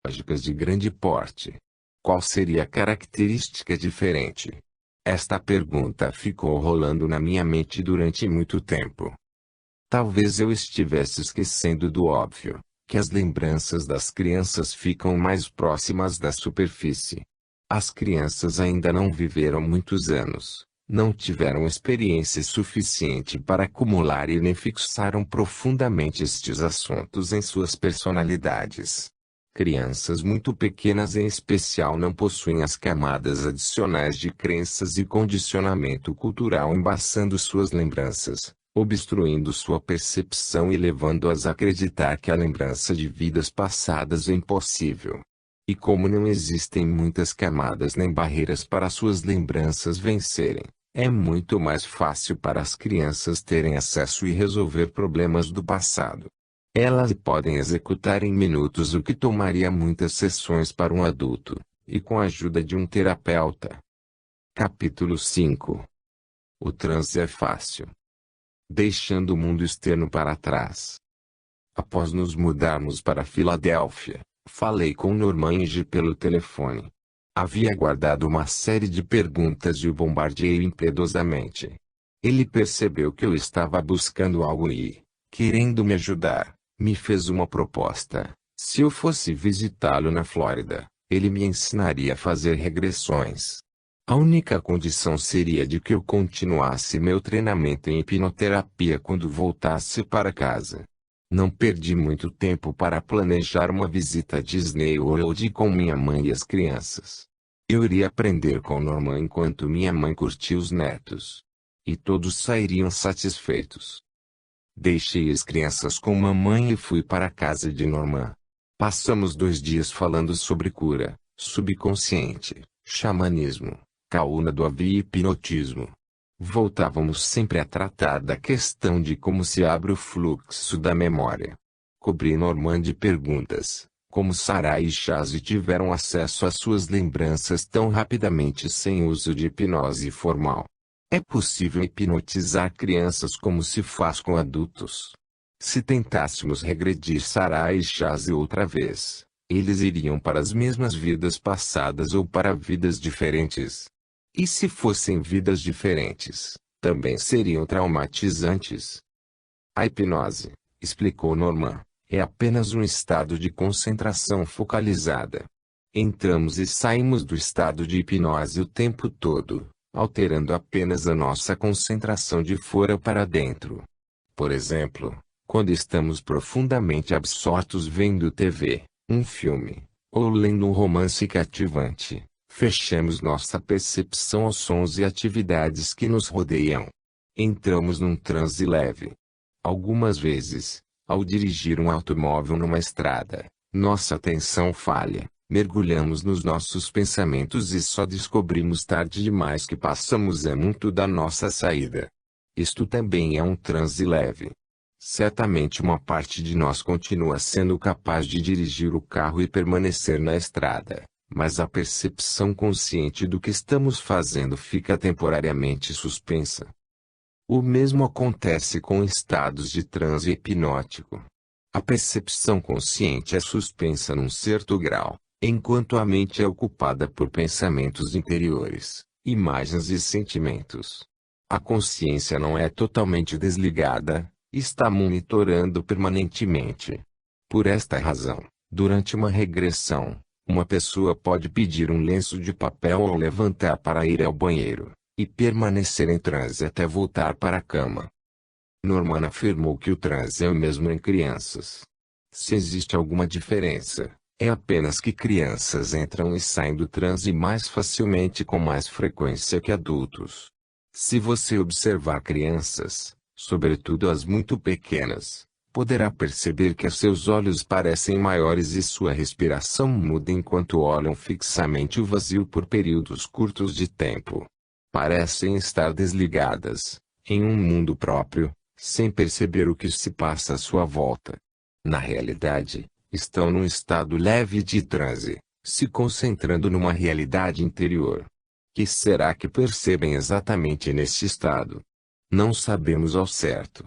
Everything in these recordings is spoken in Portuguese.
tecnológicas de grande porte. Qual seria a característica diferente? Esta pergunta ficou rolando na minha mente durante muito tempo. Talvez eu estivesse esquecendo do óbvio, que as lembranças das crianças ficam mais próximas da superfície. As crianças ainda não viveram muitos anos, não tiveram experiência suficiente para acumular e nem fixaram profundamente estes assuntos em suas personalidades. Crianças muito pequenas em especial não possuem as camadas adicionais de crenças e condicionamento cultural embaçando suas lembranças, obstruindo sua percepção e levando-as a acreditar que a lembrança de vidas passadas é impossível. E como não existem muitas camadas nem barreiras para suas lembranças vencerem, é muito mais fácil para as crianças terem acesso e resolver problemas do passado. Elas podem executar em minutos o que tomaria muitas sessões para um adulto, e com a ajuda de um terapeuta. Capítulo 5. O transe é fácil. Deixando o mundo externo para trás. Após nos mudarmos para Filadélfia, falei com Normange pelo telefone. Havia guardado uma série de perguntas e o bombardeei impiedosamente. Ele percebeu que eu estava buscando algo e, querendo me ajudar, me fez uma proposta. Se eu fosse visitá-lo na Flórida, ele me ensinaria a fazer regressões. A única condição seria de que eu continuasse meu treinamento em hipnoterapia quando voltasse para casa. Não perdi muito tempo para planejar uma visita a Disney World com minha mãe e as crianças. Eu iria aprender com Norman enquanto minha mãe curtia os netos. E todos sairiam satisfeitos. Deixei as crianças com mamãe e fui para a casa de Norman. Passamos 2 dias falando sobre cura, subconsciente, xamanismo, Kauna do Avi e hipnotismo. Voltávamos sempre a tratar da questão de como se abre o fluxo da memória. Cobri Norman de perguntas, como Sarah e Shazi tiveram acesso às suas lembranças tão rapidamente sem uso de hipnose formal. É possível hipnotizar crianças como se faz com adultos. Se tentássemos regredir Sarah e Shazi outra vez, eles iriam para as mesmas vidas passadas ou para vidas diferentes. E se fossem vidas diferentes, também seriam traumatizantes. A hipnose, explicou Norman, é apenas um estado de concentração focalizada. Entramos e saímos do estado de hipnose o tempo todo, alterando apenas a nossa concentração de fora para dentro. Por exemplo, quando estamos profundamente absortos vendo TV, um filme, ou lendo um romance cativante, fechamos nossa percepção aos sons e atividades que nos rodeiam. Entramos num transe leve. Algumas vezes, ao dirigir um automóvel numa estrada, nossa atenção falha. Mergulhamos nos nossos pensamentos e só descobrimos tarde demais que passamos muito da nossa saída. Isto também é um transe leve. Certamente uma parte de nós continua sendo capaz de dirigir o carro e permanecer na estrada, mas a percepção consciente do que estamos fazendo fica temporariamente suspensa. O mesmo acontece com estados de transe hipnótico. A percepção consciente é suspensa num certo grau, enquanto a mente é ocupada por pensamentos interiores, imagens e sentimentos. A consciência não é totalmente desligada, está monitorando permanentemente. Por esta razão, durante uma regressão, uma pessoa pode pedir um lenço de papel ou levantar para ir ao banheiro, e permanecer em transe até voltar para a cama. Norman afirmou que o transe é o mesmo em crianças. Se existe alguma diferença, é apenas que crianças entram e saem do transe mais facilmente com mais frequência que adultos. Se você observar crianças, sobretudo as muito pequenas, poderá perceber que seus olhos parecem maiores e sua respiração muda enquanto olham fixamente o vazio por períodos curtos de tempo. Parecem estar desligadas, em um mundo próprio, sem perceber o que se passa à sua volta. Na realidade, estão num estado leve de transe, se concentrando numa realidade interior. Que será que percebem exatamente neste estado? Não sabemos ao certo.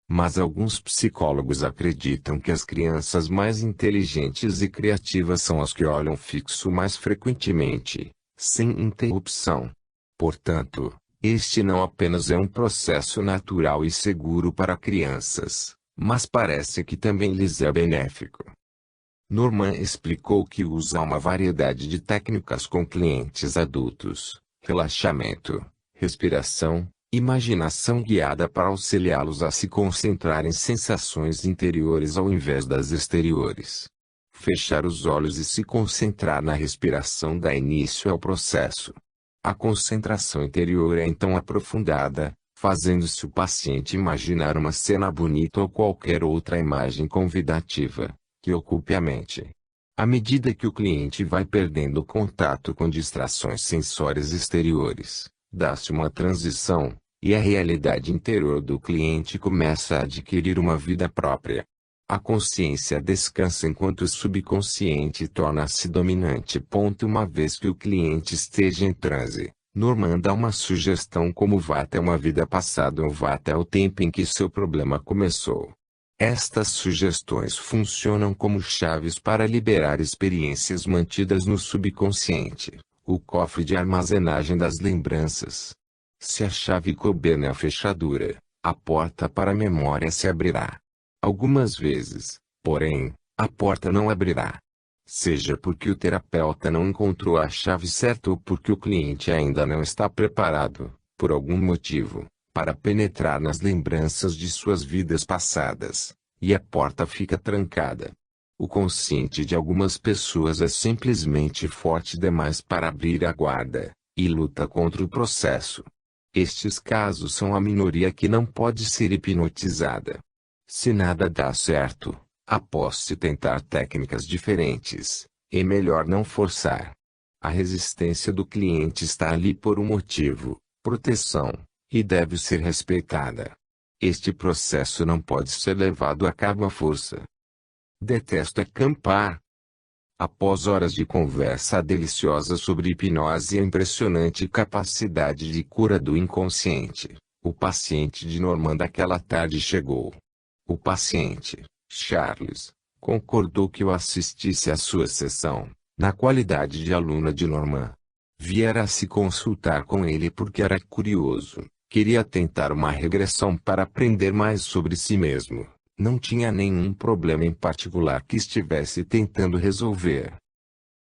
Mas alguns psicólogos acreditam que as crianças mais inteligentes e criativas são as que olham fixo mais frequentemente, sem interrupção. Portanto, este não apenas é um processo natural e seguro para crianças, mas parece que também lhes é benéfico. Norman explicou que usa uma variedade de técnicas com clientes adultos: relaxamento, respiração, imaginação guiada para auxiliá-los a se concentrar em sensações interiores ao invés das exteriores. Fechar os olhos e se concentrar na respiração dá início ao processo. A concentração interior é então aprofundada, fazendo-se o paciente imaginar uma cena bonita ou qualquer outra imagem convidativa, que ocupe a mente. À medida que o cliente vai perdendo contato com distrações sensórias exteriores, dá-se uma transição, e a realidade interior do cliente começa a adquirir uma vida própria. A consciência descansa enquanto o subconsciente torna-se dominante. Uma vez que o cliente esteja em transe, Norman dá uma sugestão como vá até uma vida passada ou vá até o tempo em que seu problema começou. Estas sugestões funcionam como chaves para liberar experiências mantidas no subconsciente, o cofre de armazenagem das lembranças. Se a chave couber na fechadura, a porta para a memória se abrirá. Algumas vezes, porém, a porta não abrirá. Seja porque o terapeuta não encontrou a chave certa ou porque o cliente ainda não está preparado, por algum motivo, para penetrar nas lembranças de suas vidas passadas, e a porta fica trancada. O consciente de algumas pessoas é simplesmente forte demais para abrir a guarda, e luta contra o processo. Estes casos são a minoria que não pode ser hipnotizada. Se nada dá certo, após-se tentar técnicas diferentes, é melhor não forçar. A resistência do cliente está ali por um motivo: proteção, e deve ser respeitada. Este processo não pode ser levado a cabo à força. Detesto acampar. Após horas de conversa deliciosa sobre hipnose e a impressionante capacidade de cura do inconsciente, o paciente de Norman daquela tarde chegou. O paciente, Charles, concordou que eu assistisse à sua sessão, na qualidade de aluna de Norman. Viera se consultar com ele porque era curioso, queria tentar uma regressão para aprender mais sobre si mesmo. Não tinha nenhum problema em particular que estivesse tentando resolver.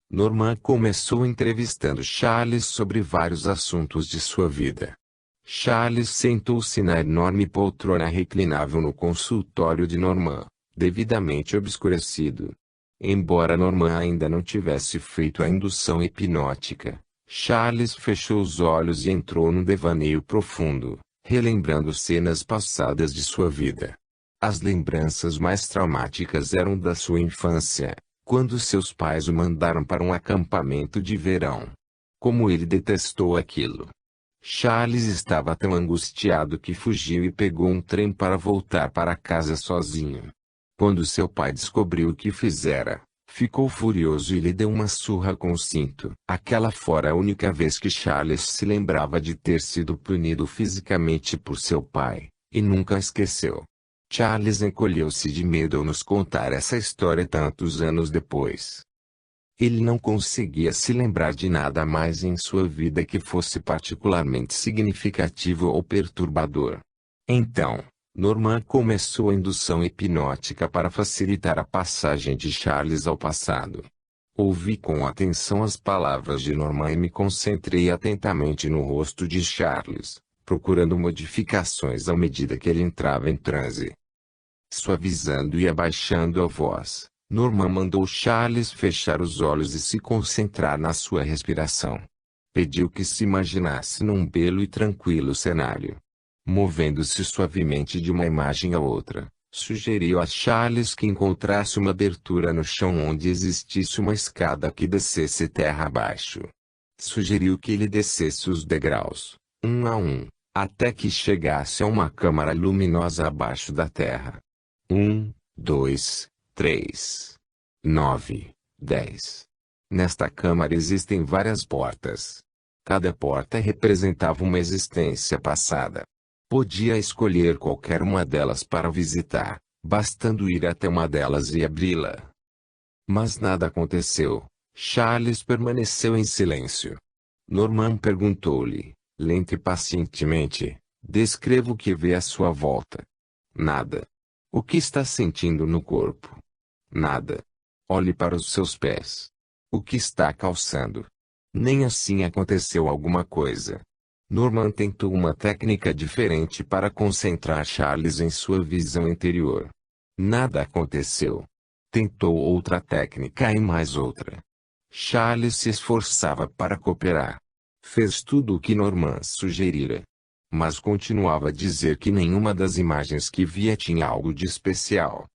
Norman começou entrevistando Charles sobre vários assuntos de sua vida. Charles sentou-se na enorme poltrona reclinável no consultório de Norman, devidamente obscurecido. Embora Norman ainda não tivesse feito a indução hipnótica, Charles fechou os olhos e entrou num devaneio profundo, relembrando cenas passadas de sua vida. As lembranças mais traumáticas eram da sua infância, quando seus pais o mandaram para um acampamento de verão. Como ele detestou aquilo! Charles estava tão angustiado que fugiu e pegou um trem para voltar para casa sozinho. Quando seu pai descobriu o que fizera, ficou furioso e lhe deu uma surra com o cinto. Aquela fora a única vez que Charles se lembrava de ter sido punido fisicamente por seu pai, e nunca esqueceu. Charles encolheu-se de medo ao nos contar essa história tantos anos depois. Ele não conseguia se lembrar de nada mais em sua vida que fosse particularmente significativo ou perturbador. Então, Norman começou a indução hipnótica para facilitar a passagem de Charles ao passado. Ouvi com atenção as palavras de Norman e me concentrei atentamente no rosto de Charles, procurando modificações à medida que ele entrava em transe. Suavizando e abaixando a voz, Norman mandou Charles fechar os olhos e se concentrar na sua respiração. Pediu que se imaginasse num belo e tranquilo cenário. Movendo-se suavemente de uma imagem a outra, sugeriu a Charles que encontrasse uma abertura no chão onde existisse uma escada que descesse terra abaixo. Sugeriu que ele descesse os degraus, um a um, até que chegasse a uma câmara luminosa abaixo da terra. 1, 2, 3, 9, 10. Nesta câmara existem várias portas. Cada porta representava uma existência passada. Podia escolher qualquer uma delas para visitar, bastando ir até uma delas e abri-la. Mas nada aconteceu. Charles permaneceu em silêncio. Norman perguntou-lhe, lento e pacientemente, descreva o que vê à sua volta. Nada. O que está sentindo no corpo? Nada. Olhe para os seus pés. O que está calçando? Nem assim aconteceu alguma coisa. Norman tentou uma técnica diferente para concentrar Charles em sua visão interior. Nada aconteceu. Tentou outra técnica e mais outra. Charles se esforçava para cooperar. Fez tudo o que Norman sugerira. Mas continuava a dizer que nenhuma das imagens que via tinha algo de especial.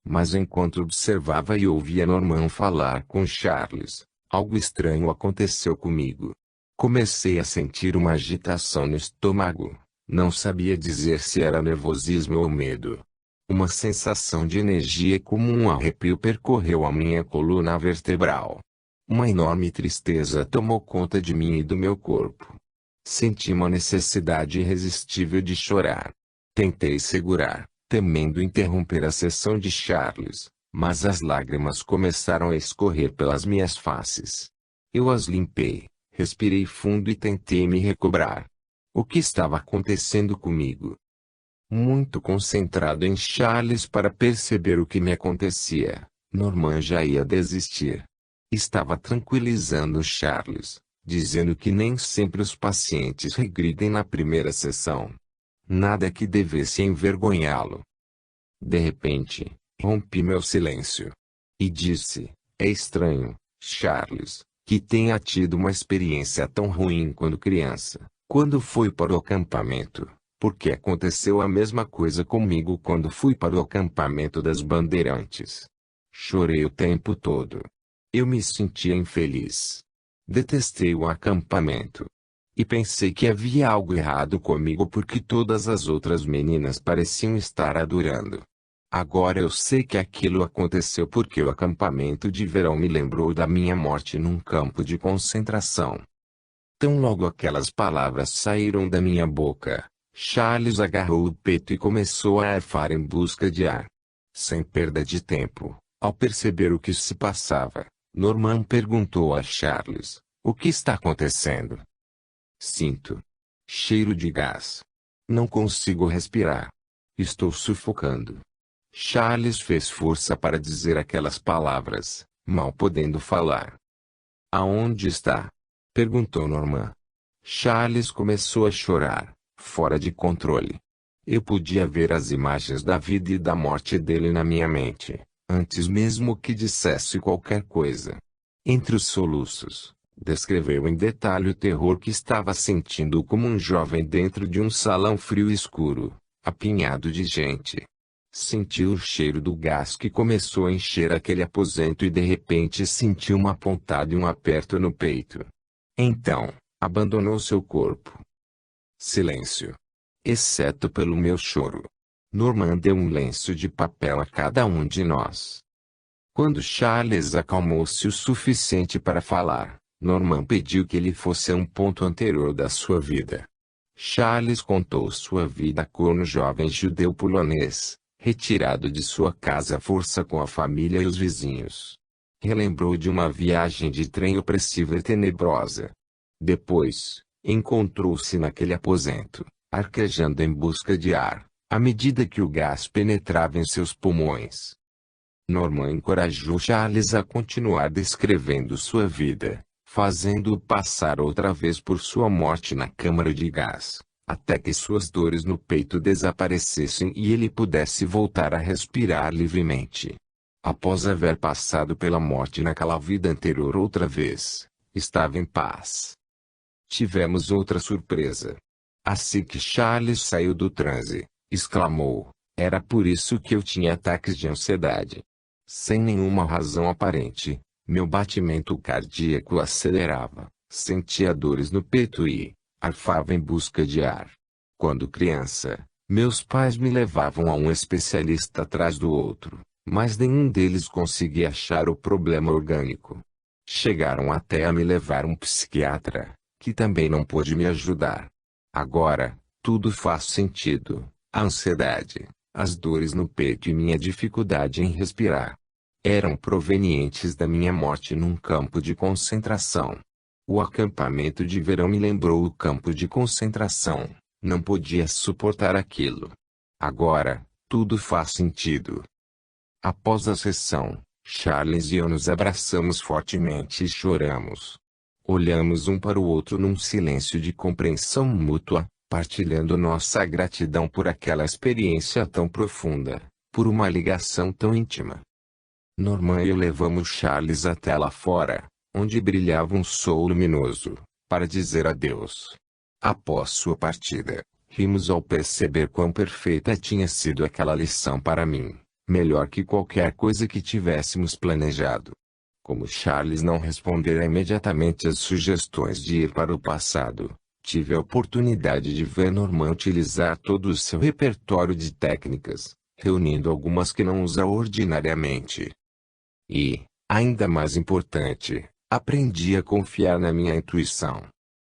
Mas enquanto observava e ouvia Norman falar com Charles, algo estranho aconteceu comigo. Comecei a sentir uma agitação no estômago. Não sabia dizer se era nervosismo ou medo. Uma sensação de energia como um arrepio percorreu a minha coluna vertebral. Uma enorme tristeza tomou conta de mim e do meu corpo. Senti uma necessidade irresistível de chorar. Tentei segurar, temendo interromper a sessão de Charles, mas as lágrimas começaram a escorrer pelas minhas faces. Eu as limpei, respirei fundo e tentei me recobrar. O que estava acontecendo comigo? Muito concentrado em Charles para perceber o que me acontecia, Norman já ia desistir. Estava tranquilizando Charles, dizendo que nem sempre os pacientes regridem na primeira sessão. Nada que devesse envergonhá-lo. De repente, rompi meu silêncio. E disse, é estranho, Charles, que tenha tido uma experiência tão ruim quando criança, quando foi para o acampamento. Porque aconteceu a mesma coisa comigo quando fui para o acampamento das Bandeirantes. Chorei o tempo todo. Eu me sentia infeliz. Detestei o acampamento. E pensei que havia algo errado comigo porque todas as outras meninas pareciam estar adorando. Agora eu sei que aquilo aconteceu porque o acampamento de verão me lembrou da minha morte num campo de concentração. Tão logo aquelas palavras saíram da minha boca, Charles agarrou o peito e começou a arfar em busca de ar. Sem perda de tempo, ao perceber o que se passava, Norman perguntou a Charles, o que está acontecendo? Sinto cheiro de gás. Não consigo respirar. Estou sufocando. Charles fez força para dizer aquelas palavras, mal podendo falar. Aonde está? Perguntou Norman. Charles começou a chorar, fora de controle. Eu podia ver as imagens da vida e da morte dele na minha mente, antes mesmo que dissesse qualquer coisa. Entre os soluços, descreveu em detalhe o terror que estava sentindo como um jovem dentro de um salão frio e escuro, apinhado de gente. Sentiu o cheiro do gás que começou a encher aquele aposento e de repente sentiu uma pontada e um aperto no peito. Então, abandonou seu corpo. Silêncio. Exceto pelo meu choro. Norman deu um lenço de papel a cada um de nós. Quando Charles acalmou-se o suficiente para falar, Norman pediu que ele fosse a um ponto anterior da sua vida. Charles contou sua vida como jovem judeu polonês, retirado de sua casa à força com a família e os vizinhos. Relembrou de uma viagem de trem opressiva e tenebrosa. Depois, encontrou-se naquele aposento, arquejando em busca de ar, à medida que o gás penetrava em seus pulmões. Norman encorajou Charles a continuar descrevendo sua vida, fazendo-o passar outra vez por sua morte na câmara de gás, até que suas dores no peito desaparecessem e ele pudesse voltar a respirar livremente. Após haver passado pela morte naquela vida anterior outra vez, estava em paz. Tivemos outra surpresa. Assim que Charles saiu do transe, exclamou, era por isso que eu tinha ataques de ansiedade. Sem nenhuma razão aparente, meu batimento cardíaco acelerava, sentia dores no peito e arfava em busca de ar. Quando criança, meus pais me levavam a um especialista atrás do outro, mas nenhum deles conseguia achar o problema orgânico. Chegaram até a me levar a um psiquiatra, que também não pôde me ajudar. Agora, Tudo faz sentido. A ansiedade, as dores no peito e minha dificuldade em respirar eram provenientes da minha morte num campo de concentração. O acampamento de verão me lembrou o campo de concentração. Não podia suportar aquilo. Agora, tudo faz sentido. Após a sessão, Charles e eu nos abraçamos fortemente e choramos. Olhamos um para o outro num silêncio de compreensão mútua, partilhando nossa gratidão por aquela experiência tão profunda, por uma ligação tão íntima. Norman e eu levamos Charles até lá fora, onde brilhava um sol luminoso, para dizer adeus. Após sua partida, rimos ao perceber quão perfeita tinha sido aquela lição para mim, melhor que qualquer coisa que tivéssemos planejado. Como Charles não respondera imediatamente às sugestões de ir para o passado, tive a oportunidade de ver Norman utilizar todo o seu repertório de técnicas, reunindo algumas que não usa ordinariamente. E, ainda mais importante, aprendi a confiar na minha intuição.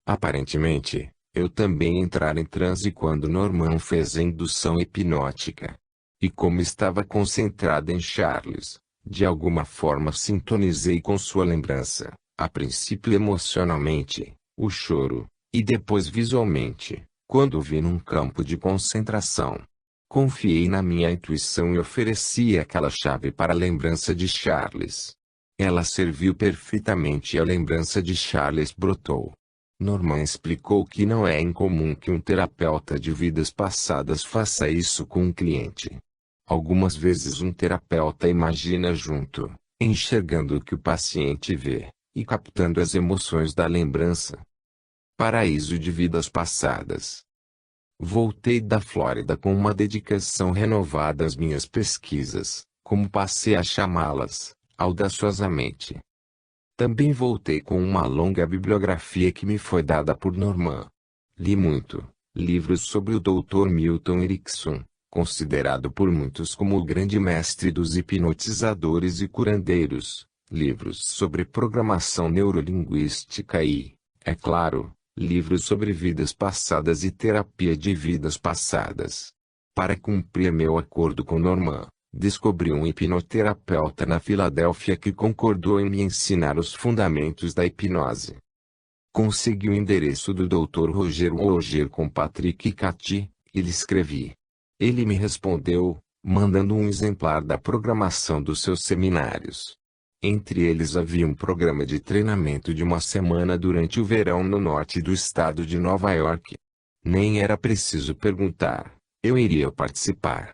Aparentemente, eu também entrara em transe quando Norman fez a indução hipnótica. E como estava concentrada em Charles, de alguma forma sintonizei com sua lembrança, a princípio emocionalmente, o choro, e depois visualmente, quando o vi num campo de concentração. Confiei na minha intuição e ofereci aquela chave para a lembrança de Charles. Ela serviu perfeitamente e a lembrança de Charles brotou. Norman explicou que não é incomum que um terapeuta de vidas passadas faça isso com um cliente. Algumas vezes um terapeuta imagina junto, enxergando o que o paciente vê, e captando as emoções da lembrança. Paraíso de vidas passadas. Voltei da Flórida com uma dedicação renovada às minhas pesquisas, como passei a chamá-las, audaciosamente. Também voltei com uma longa bibliografia que me foi dada por Norman. Li muito, livros sobre o Dr. Milton Erickson, considerado por muitos como o grande mestre dos hipnotizadores e curandeiros, livros sobre programação neurolinguística e, é claro, livros sobre vidas passadas e terapia de vidas passadas. Para cumprir meu acordo com Norman, descobri um hipnoterapeuta na Filadélfia que concordou em me ensinar os fundamentos da hipnose. Consegui o endereço do Dr. Roger com Patrick Cati, e lhe escrevi. Ele me respondeu, mandando um exemplar da programação dos seus seminários. Entre eles havia um programa de treinamento de uma semana durante o verão no norte do estado de Nova York. Nem era preciso perguntar, eu iria participar.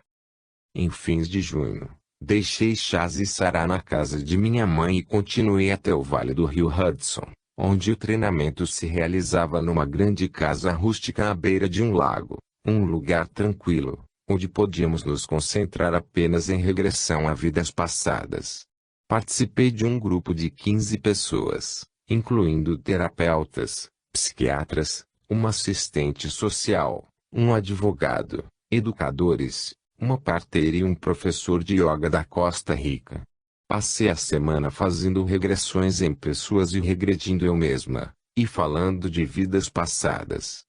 Em fins de junho, deixei Chaz e Sarah na casa de minha mãe e continuei até o Vale do Rio Hudson, onde o treinamento se realizava numa grande casa rústica à beira de um lago, um lugar tranquilo, onde podíamos nos concentrar apenas em regressão a vidas passadas. Participei de um grupo de 15 pessoas, incluindo terapeutas, psiquiatras, uma assistente social, um advogado, educadores, uma parteira e um professor de yoga da Costa Rica. Passei a semana fazendo regressões em pessoas e regredindo eu mesma, e falando de vidas passadas.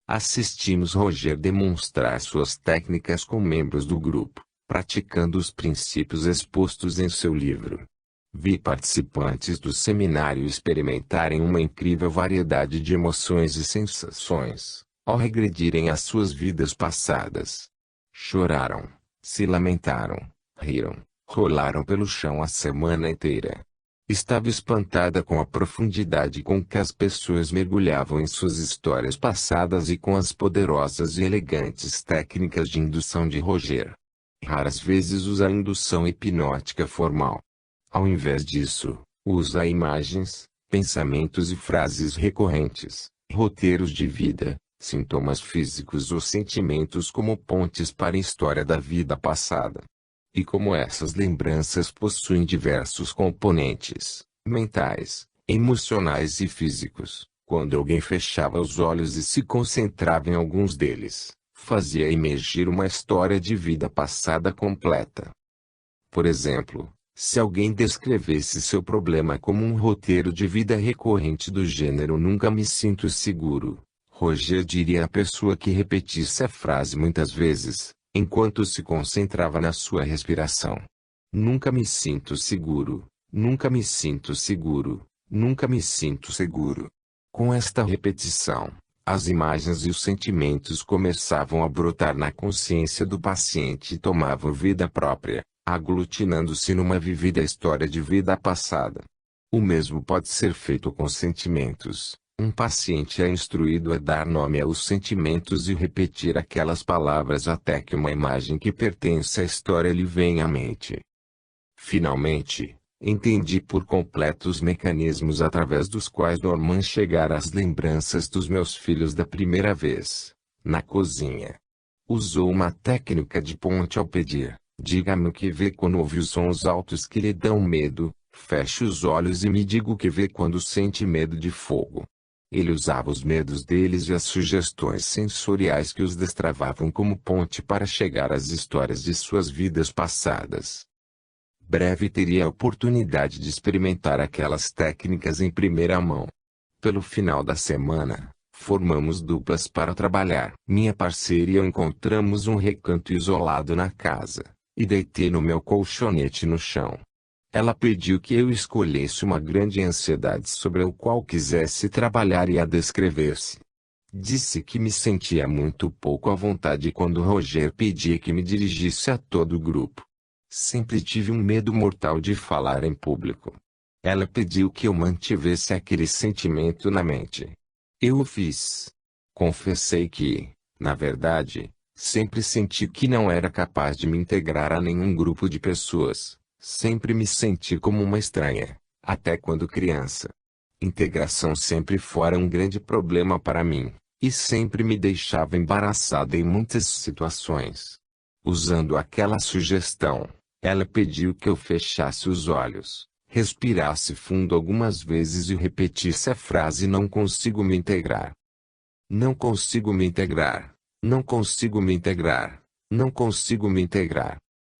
Assistimos Roger demonstrar suas técnicas com membros do grupo, praticando os princípios expostos em seu livro. Vi participantes do seminário experimentarem uma incrível variedade de emoções e sensações, ao regredirem às suas vidas passadas. Choraram, se lamentaram, riram, rolaram pelo chão a semana inteira. Estava espantada com a profundidade com que as pessoas mergulhavam em suas histórias passadas e com as poderosas e elegantes técnicas de indução de Roger. Raras vezes usa a indução hipnótica formal. Ao invés disso, usa imagens, pensamentos e frases recorrentes, roteiros de vida, sintomas físicos ou sentimentos como pontes para a história da vida passada. E como essas lembranças possuem diversos componentes, mentais, emocionais e físicos, quando alguém fechava os olhos e se concentrava em alguns deles, fazia emergir uma história de vida passada completa. Por exemplo, se alguém descrevesse seu problema como um roteiro de vida recorrente do gênero "nunca me sinto seguro", Roger diria à pessoa que repetisse a frase muitas vezes, enquanto se concentrava na sua respiração. Nunca me sinto seguro, nunca me sinto seguro, nunca me sinto seguro. Com esta repetição, as imagens e os sentimentos começavam a brotar na consciência do paciente e tomavam vida própria, aglutinando-se numa vivida história de vida passada. O mesmo pode ser feito com sentimentos. Um paciente é instruído a dar nome aos sentimentos e repetir aquelas palavras até que uma imagem que pertence à história lhe venha à mente. Finalmente, entendi por completo os mecanismos através dos quais Norman chegara às lembranças dos meus filhos da primeira vez, na cozinha. Usou uma técnica de ponte ao pedir: diga-me o que vê quando ouve os sons altos que lhe dão medo, feche os olhos e me diga o que vê quando sente medo de fogo. Ele usava os medos deles e as sugestões sensoriais que os destravavam como ponte para chegar às histórias de suas vidas passadas. Breve teria a oportunidade de experimentar aquelas técnicas em primeira mão. Pelo final da semana, formamos duplas para trabalhar. Minha parceira e eu encontramos um recanto isolado na casa, e deitei no meu colchonete no chão. Ela pediu que eu escolhesse uma grande ansiedade sobre a qual quisesse trabalhar e a descrever-se. Disse que me sentia muito pouco à vontade quando Roger pedia que me dirigisse a todo o grupo. Sempre tive um medo mortal de falar em público. Ela pediu que eu mantivesse aquele sentimento na mente. Eu o fiz. Confessei que, na verdade, sempre senti que não era capaz de me integrar a nenhum grupo de pessoas. Sempre me senti como uma estranha, até quando criança. Integração sempre fora um grande problema para mim, e sempre me deixava embaraçada em muitas situações. Usando aquela sugestão, ela pediu que eu fechasse os olhos, respirasse fundo algumas vezes e repetisse a frase: não consigo me integrar. Não consigo me integrar. Não consigo me integrar. Não consigo me integrar.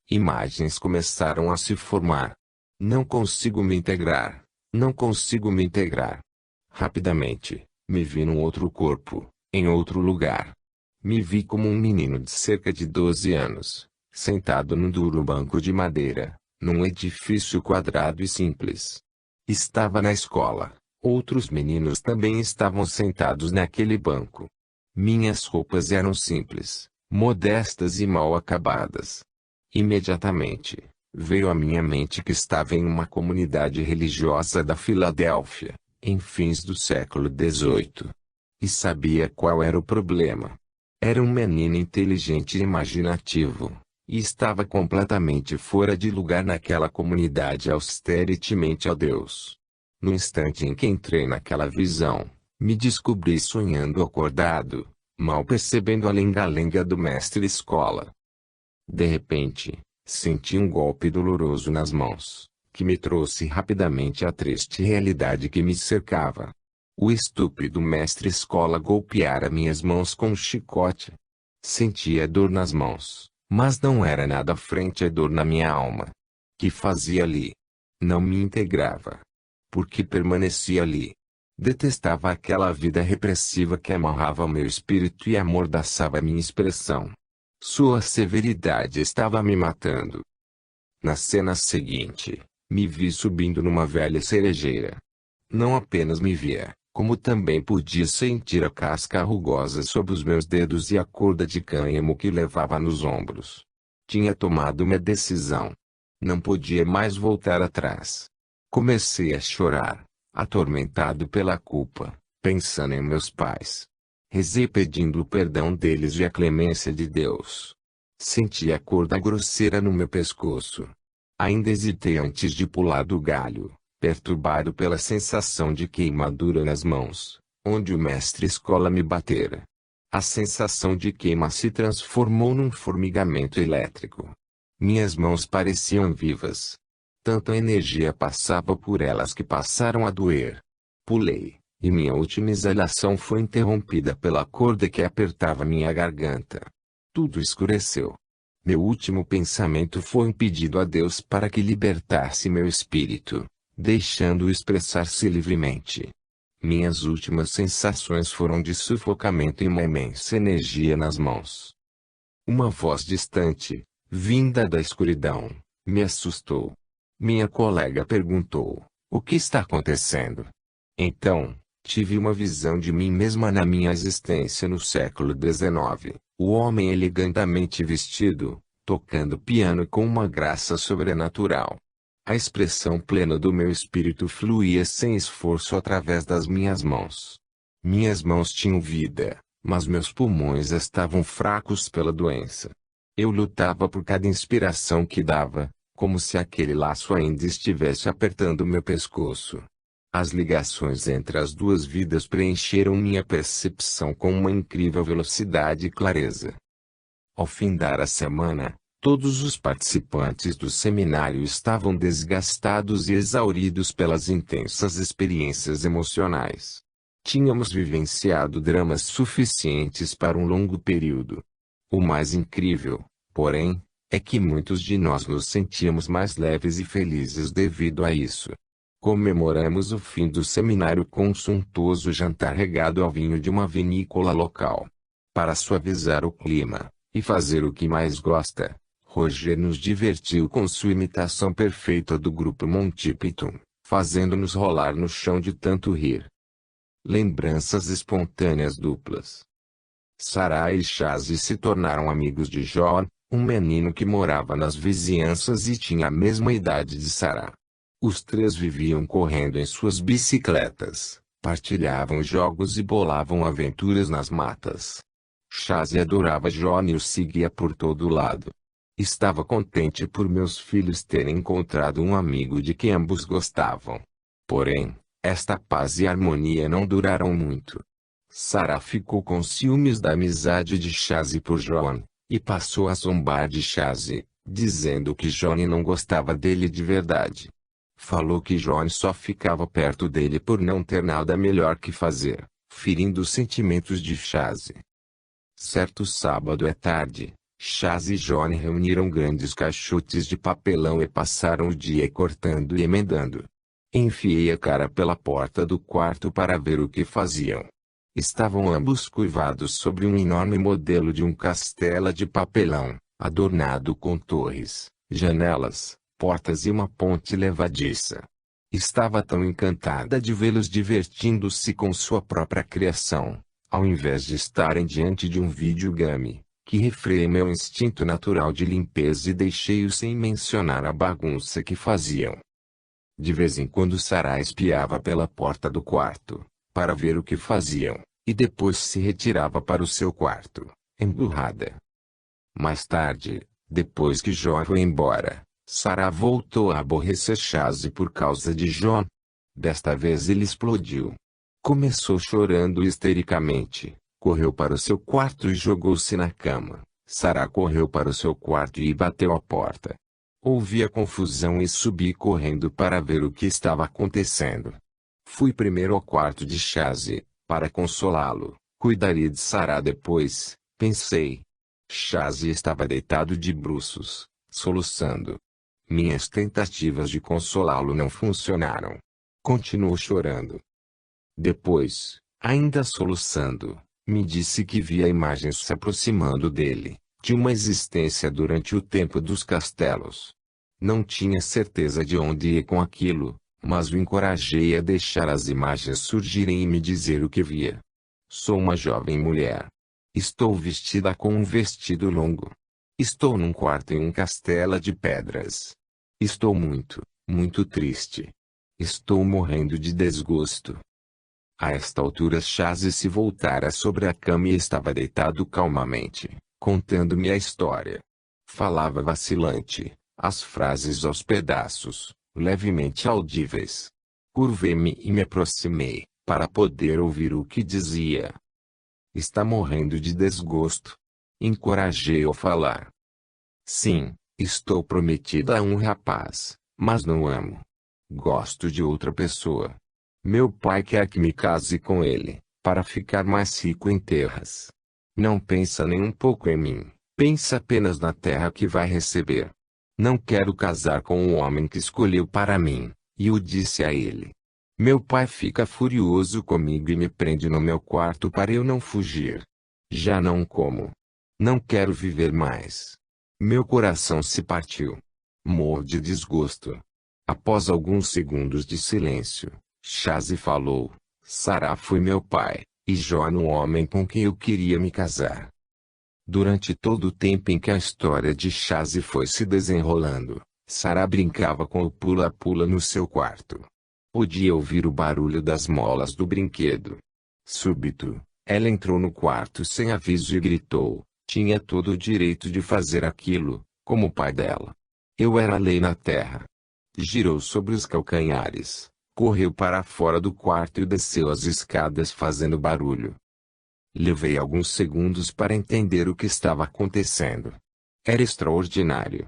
Imagens começaram a se formar. Não consigo me integrar. Não consigo me integrar. Rapidamente, me vi num outro corpo, em outro lugar. Me vi como um menino de cerca de 12 anos, sentado num duro banco de madeira, num edifício quadrado e simples. Estava na escola. Outros meninos também estavam sentados naquele banco. Minhas roupas eram simples, modestas e mal acabadas. Imediatamente, veio à minha mente que estava em uma comunidade religiosa da Filadélfia, em fins do século XVIII. E sabia qual era o problema. Era um menino inteligente e imaginativo, e estava completamente fora de lugar naquela comunidade austera e temente a Deus. No instante em que entrei naquela visão, me descobri sonhando acordado, mal percebendo a lenga-lenga do mestre-escola. De repente, senti um golpe doloroso nas mãos, que me trouxe rapidamente à triste realidade que me cercava. O estúpido mestre-escola golpeara minhas mãos com um chicote. Sentia dor nas mãos, mas não era nada frente à dor na minha alma. Que fazia ali? Não me integrava. Por que permanecia ali? Detestava aquela vida repressiva que amarrava meu espírito e amordaçava minha expressão. Sua severidade estava me matando. Na cena seguinte, me vi subindo numa velha cerejeira. Não apenas me via, como também podia sentir a casca rugosa sob os meus dedos e a corda de cânhamo que levava nos ombros. Tinha tomado uma decisão. Não podia mais voltar atrás. Comecei a chorar, atormentado pela culpa, pensando em meus pais. Rezei pedindo o perdão deles e a clemência de Deus. Senti a corda grosseira no meu pescoço. Ainda hesitei antes de pular do galho, perturbado pela sensação de queimadura nas mãos, onde o mestre-escola me batera. A sensação de queima se transformou num formigamento elétrico. Minhas mãos pareciam vivas. Tanta energia passava por elas que passaram a doer. Pulei, e minha última exalação foi interrompida pela corda que apertava minha garganta. Tudo escureceu. Meu último pensamento foi um pedido a Deus para que libertasse meu espírito, deixando-o expressar-se livremente. Minhas últimas sensações foram de sufocamento e uma imensa energia nas mãos. Uma voz distante, vinda da escuridão, me assustou. Minha colega perguntou: "O que está acontecendo?" Então, tive uma visão de mim mesma na minha existência no século XIX, o homem elegantemente vestido, tocando piano com uma graça sobrenatural. A expressão plena do meu espírito fluía sem esforço através das minhas mãos. Minhas mãos tinham vida, mas meus pulmões estavam fracos pela doença. Eu lutava por cada inspiração que dava, como se aquele laço ainda estivesse apertando meu pescoço. As ligações entre as duas vidas preencheram minha percepção com uma incrível velocidade e clareza. Ao findar a semana, todos os participantes do seminário estavam desgastados e exauridos pelas intensas experiências emocionais. Tínhamos vivenciado dramas suficientes para um longo período. O mais incrível, porém, é que muitos de nós nos sentíamos mais leves e felizes devido a isso. Comemoramos o fim do seminário com um suntuoso jantar regado ao vinho de uma vinícola local. Para suavizar o clima, e fazer o que mais gosta, Roger nos divertiu com sua imitação perfeita do grupo Monty Python, fazendo-nos rolar no chão de tanto rir. Lembranças espontâneas duplas. Sarah e Chazzy se tornaram amigos de John, um menino que morava nas vizinhanças e tinha a mesma idade de Sarah. Os três viviam correndo em suas bicicletas, partilhavam jogos e bolavam aventuras nas matas. Chazzy adorava John e o seguia por todo lado. Estava contente por meus filhos terem encontrado um amigo de quem ambos gostavam. Porém, esta paz e harmonia não duraram muito. Sarah ficou com ciúmes da amizade de Chazzy por John, e passou a zombar de Chazzy, dizendo que John não gostava dele de verdade. Falou que John só ficava perto dele por não ter nada melhor que fazer, ferindo os sentimentos de Chazzy. Certo sábado à tarde, Chazzy e John reuniram grandes caixotes de papelão e passaram o dia cortando e emendando. Enfiei a cara pela porta do quarto para ver o que faziam. Estavam ambos curvados sobre um enorme modelo de um castelo de papelão, adornado com torres, janelas, portas e uma ponte levadiça. Estava tão encantada de vê-los divertindo-se com sua própria criação, ao invés de estarem diante de um videogame, que refreei meu instinto natural de limpeza e deixei-os sem mencionar a bagunça que faziam. De vez em quando Sarah espiava pela porta do quarto, para ver o que faziam, e depois se retirava para o seu quarto, emburrada. Mais tarde, depois que John foi embora, Sarah voltou a aborrecer Chazzy por causa de John. Desta vez ele explodiu. Começou chorando histericamente, correu para o seu quarto e jogou-se na cama. Sarah correu para o seu quarto e bateu a porta. Ouvi a confusão e subi correndo para ver o que estava acontecendo. Fui primeiro ao quarto de Chazzy, para consolá-lo. Cuidaria de Sarah depois, pensei. Chazzy estava deitado de bruços, soluçando. Minhas tentativas de consolá-lo não funcionaram. Continuou chorando. Depois, ainda soluçando, me disse que via imagens se aproximando dele, de uma existência durante o tempo dos castelos. Não tinha certeza de onde ia com aquilo, mas o encorajei a deixar as imagens surgirem e me dizer o que via. Sou uma jovem mulher. Estou vestida com um vestido longo. Estou num quarto em um castelo de pedras. Estou muito, muito triste. Estou morrendo de desgosto. A esta altura Chazzy se voltara sobre a cama e estava deitado calmamente, contando-me a história. Falava vacilante, as frases aos pedaços, levemente audíveis. Curvei-me e me aproximei, para poder ouvir o que dizia. Está morrendo de desgosto. Encorajei-o a falar. Sim, estou prometida a um rapaz, mas não amo. Gosto de outra pessoa. Meu pai quer que me case com ele, para ficar mais rico em terras. Não pensa nem um pouco em mim, pensa apenas na terra que vai receber. Não quero casar com o homem que escolheu para mim, e o disse a ele. Meu pai fica furioso comigo e me prende no meu quarto para eu não fugir. Já não como. Não quero viver mais. Meu coração se partiu. Morro de desgosto. Após alguns segundos de silêncio, Shazi falou: Sarah foi meu pai, e John o homem com quem eu queria me casar. Durante todo o tempo em que a história de Shazi foi se desenrolando, Sarah brincava com o pula-pula no seu quarto. Podia ouvir o barulho das molas do brinquedo. Súbito, ela entrou no quarto sem aviso e gritou. Tinha todo o direito de fazer aquilo, como o pai dela. Eu era a lei na terra. Girou sobre os calcanhares, correu para fora do quarto e desceu as escadas fazendo barulho. Levei alguns segundos para entender o que estava acontecendo. Era extraordinário.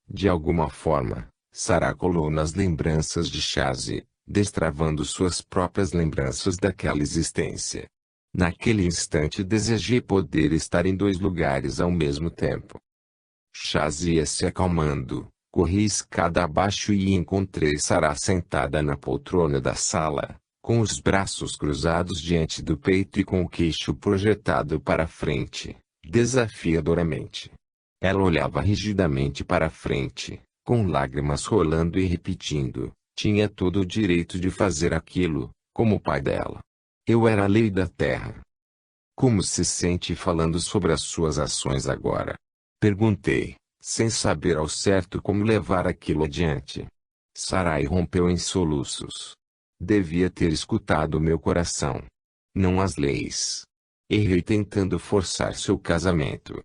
De alguma forma, Sarah colou nas lembranças de Shazi, destravando suas próprias lembranças daquela existência. Naquele instante desejei poder estar em dois lugares ao mesmo tempo. Shazi ia se acalmando, corri escada abaixo e encontrei Sarah sentada na poltrona da sala, com os braços cruzados diante do peito e com o queixo projetado para frente, desafiadoramente. Ela olhava rigidamente para frente, com lágrimas rolando e repetindo: tinha todo o direito de fazer aquilo, como o pai dela. Eu era a lei da terra. Como se sente falando sobre as suas ações agora? Perguntei, sem saber ao certo como levar aquilo adiante. Sarah rompeu em soluços. Devia ter escutado meu coração. Não as leis. Errei tentando forçar seu casamento.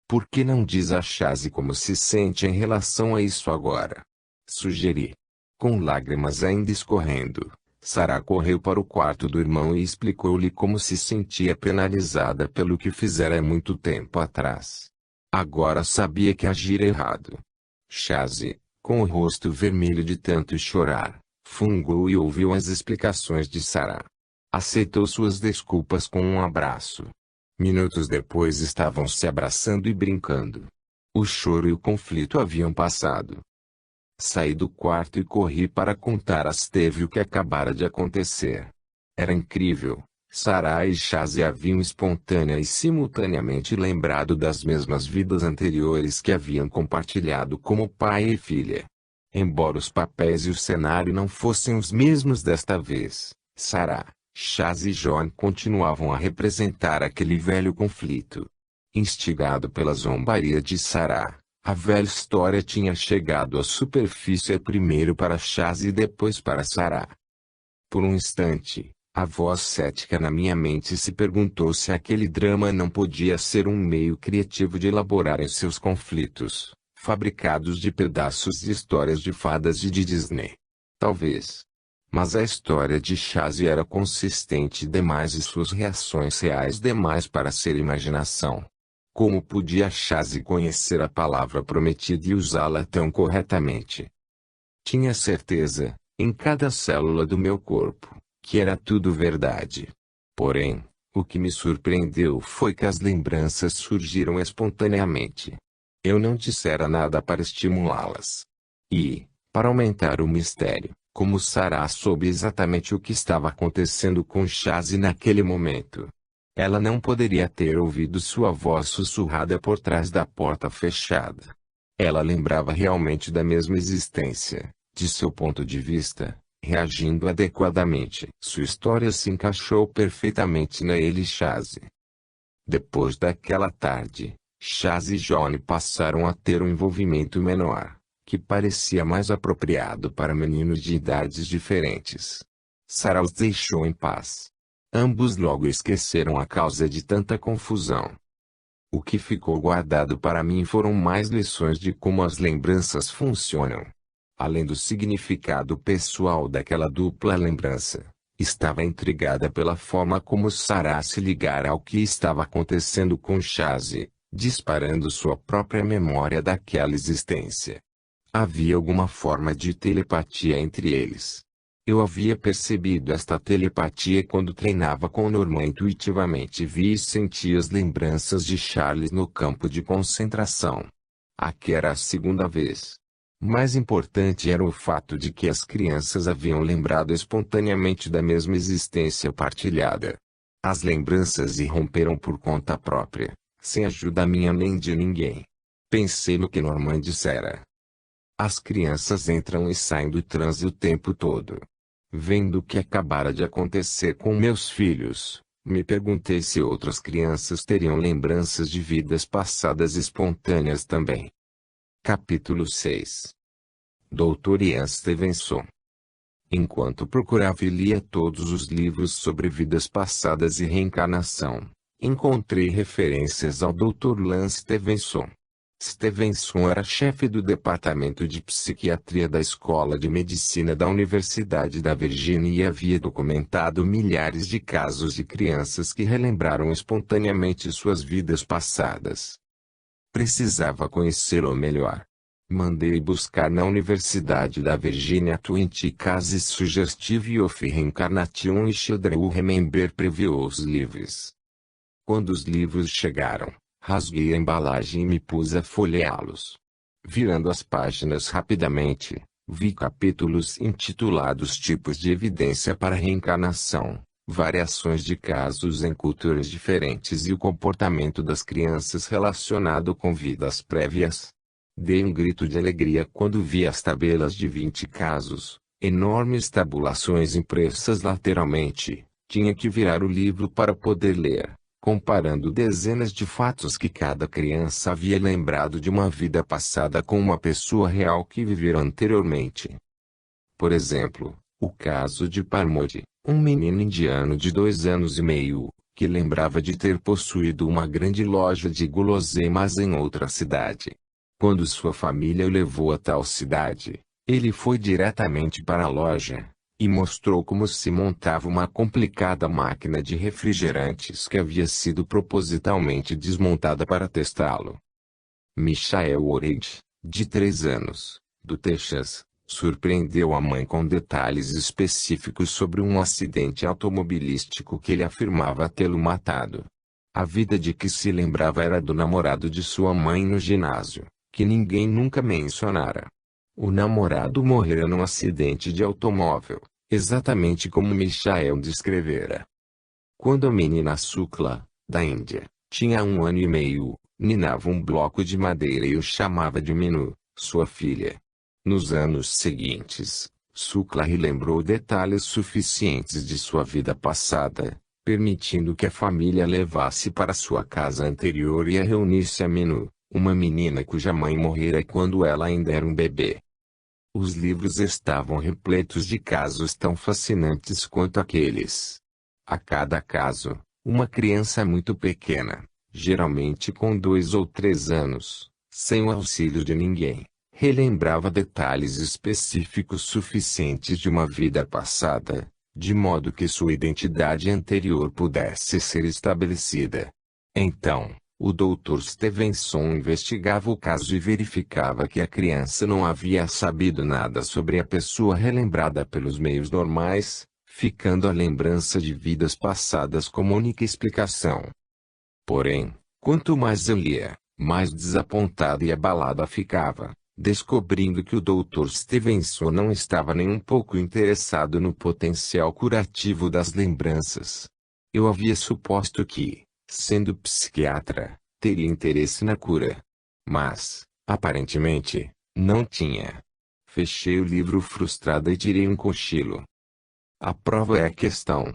Por que não diz a Shazi como se sente em relação a isso agora? Sugeri. Com lágrimas ainda escorrendo, Sarah correu para o quarto do irmão e explicou-lhe como se sentia penalizada pelo que fizera há muito tempo atrás. Agora sabia que agira errado. Shazi, com o rosto vermelho de tanto chorar, fungou e ouviu as explicações de Sarah. Aceitou suas desculpas com um abraço. Minutos depois estavam se abraçando e brincando. O choro e o conflito haviam passado. Saí do quarto e corri para contar a Steve o que acabara de acontecer. Era incrível. Sarah e Shazi haviam espontânea e simultaneamente lembrado das mesmas vidas anteriores que haviam compartilhado como pai e filha. Embora os papéis e o cenário não fossem os mesmos desta vez, Sarah, Shazi e John continuavam a representar aquele velho conflito. Instigado pela zombaria de Sarah, a velha história tinha chegado à superfície primeiro para Shazi e depois para Sarah. Por um instante, a voz cética na minha mente se perguntou se aquele drama não podia ser um meio criativo de elaborarem seus conflitos, fabricados de pedaços de histórias de fadas e de Disney. Talvez. Mas a história de Shazi era consistente demais e suas reações reais demais para ser imaginação. Como podia Shazi conhecer a palavra prometida e usá-la tão corretamente? Tinha certeza, em cada célula do meu corpo, que era tudo verdade. Porém, o que me surpreendeu foi que as lembranças surgiram espontaneamente. Eu não dissera nada para estimulá-las. E, para aumentar o mistério, como Sarah soube exatamente o que estava acontecendo com Shazi naquele momento. Ela não poderia ter ouvido sua voz sussurrada por trás da porta fechada. Ela lembrava realmente da mesma existência, de seu ponto de vista, reagindo adequadamente. Sua história se encaixou perfeitamente na ele e Shazi. Depois daquela tarde, Shazi e John passaram a ter um envolvimento menor, que parecia mais apropriado para meninos de idades diferentes. Sarah os deixou em paz. Ambos logo esqueceram a causa de tanta confusão. O que ficou guardado para mim foram mais lições de como as lembranças funcionam. Além do significado pessoal daquela dupla lembrança, estava intrigada pela forma como Sarah se ligara ao que estava acontecendo com Shazi, disparando sua própria memória daquela existência. Havia alguma forma de telepatia entre eles. Eu havia percebido esta telepatia quando treinava com Norman. Intuitivamente vi e senti as lembranças de Charles no campo de concentração. Aqui era a segunda vez. Mais importante era o fato de que as crianças haviam lembrado espontaneamente da mesma existência partilhada. As lembranças irromperam por conta própria, sem ajuda minha nem de ninguém. Pensei no que Norman dissera. As crianças entram e saem do transe o tempo todo. Vendo o que acabara de acontecer com meus filhos, me perguntei se outras crianças teriam lembranças de vidas passadas espontâneas também. Capítulo 6. Dr. Ian Stevenson. Enquanto procurava e lia todos os livros sobre vidas passadas e reencarnação, encontrei referências ao Dr. Ian Stevenson. Stevenson era chefe do Departamento de Psiquiatria da Escola de Medicina da Universidade da Virgínia e havia documentado milhares de casos de crianças que relembraram espontaneamente suas vidas passadas. Precisava conhecê-lo melhor. Mandei buscar na Universidade da Virgínia 20 cases Suggestive of Reincarnation e Children Who Remember Previous Lives. Quando os livros chegaram, rasguei a embalagem e me pus a folheá-los. Virando as páginas rapidamente, vi capítulos intitulados Tipos de Evidência para Reencarnação, Variações de casos em culturas diferentes e o comportamento das crianças relacionado com vidas prévias. Dei um grito de alegria quando vi as tabelas de 20 casos, enormes tabulações impressas lateralmente. Tinha que virar o livro para poder ler, comparando dezenas de fatos que cada criança havia lembrado de uma vida passada com uma pessoa real que vivera anteriormente. Por exemplo, o caso de Parmod, um menino indiano de 2 anos e meio, que lembrava de ter possuído uma grande loja de guloseimas em outra cidade. Quando sua família o levou a tal cidade, ele foi diretamente para a loja e mostrou como se montava uma complicada máquina de refrigerantes que havia sido propositalmente desmontada para testá-lo. Michael Orange, de 3 anos, do Texas, surpreendeu a mãe com detalhes específicos sobre um acidente automobilístico que ele afirmava tê-lo matado. A vida de que se lembrava era do namorado de sua mãe no ginásio, que ninguém nunca mencionara. O namorado morrera num acidente de automóvel, exatamente como Michael descrevera. Quando a menina Sukla, da Índia, tinha 1 ano e meio, ninava um bloco de madeira e o chamava de Minu, sua filha. Nos anos seguintes, Sukla relembrou detalhes suficientes de sua vida passada, permitindo que a família levasse para sua casa anterior e a reunisse a Minu, uma menina cuja mãe morrera quando ela ainda era um bebê. Os livros estavam repletos de casos tão fascinantes quanto aqueles. A cada caso, uma criança muito pequena, geralmente com 2 ou 3 anos, sem o auxílio de ninguém, relembrava detalhes específicos suficientes de uma vida passada, de modo que sua identidade anterior pudesse ser estabelecida. Então, o Dr. Stevenson investigava o caso e verificava que a criança não havia sabido nada sobre a pessoa relembrada pelos meios normais, ficando a lembrança de vidas passadas como única explicação. Porém, quanto mais eu lia, mais desapontada e abalada ficava, descobrindo que o Dr. Stevenson não estava nem um pouco interessado no potencial curativo das lembranças. Eu havia suposto que, sendo psiquiatra, teria interesse na cura. Mas, aparentemente, não tinha. Fechei o livro frustrada e tirei um cochilo. A prova é a questão.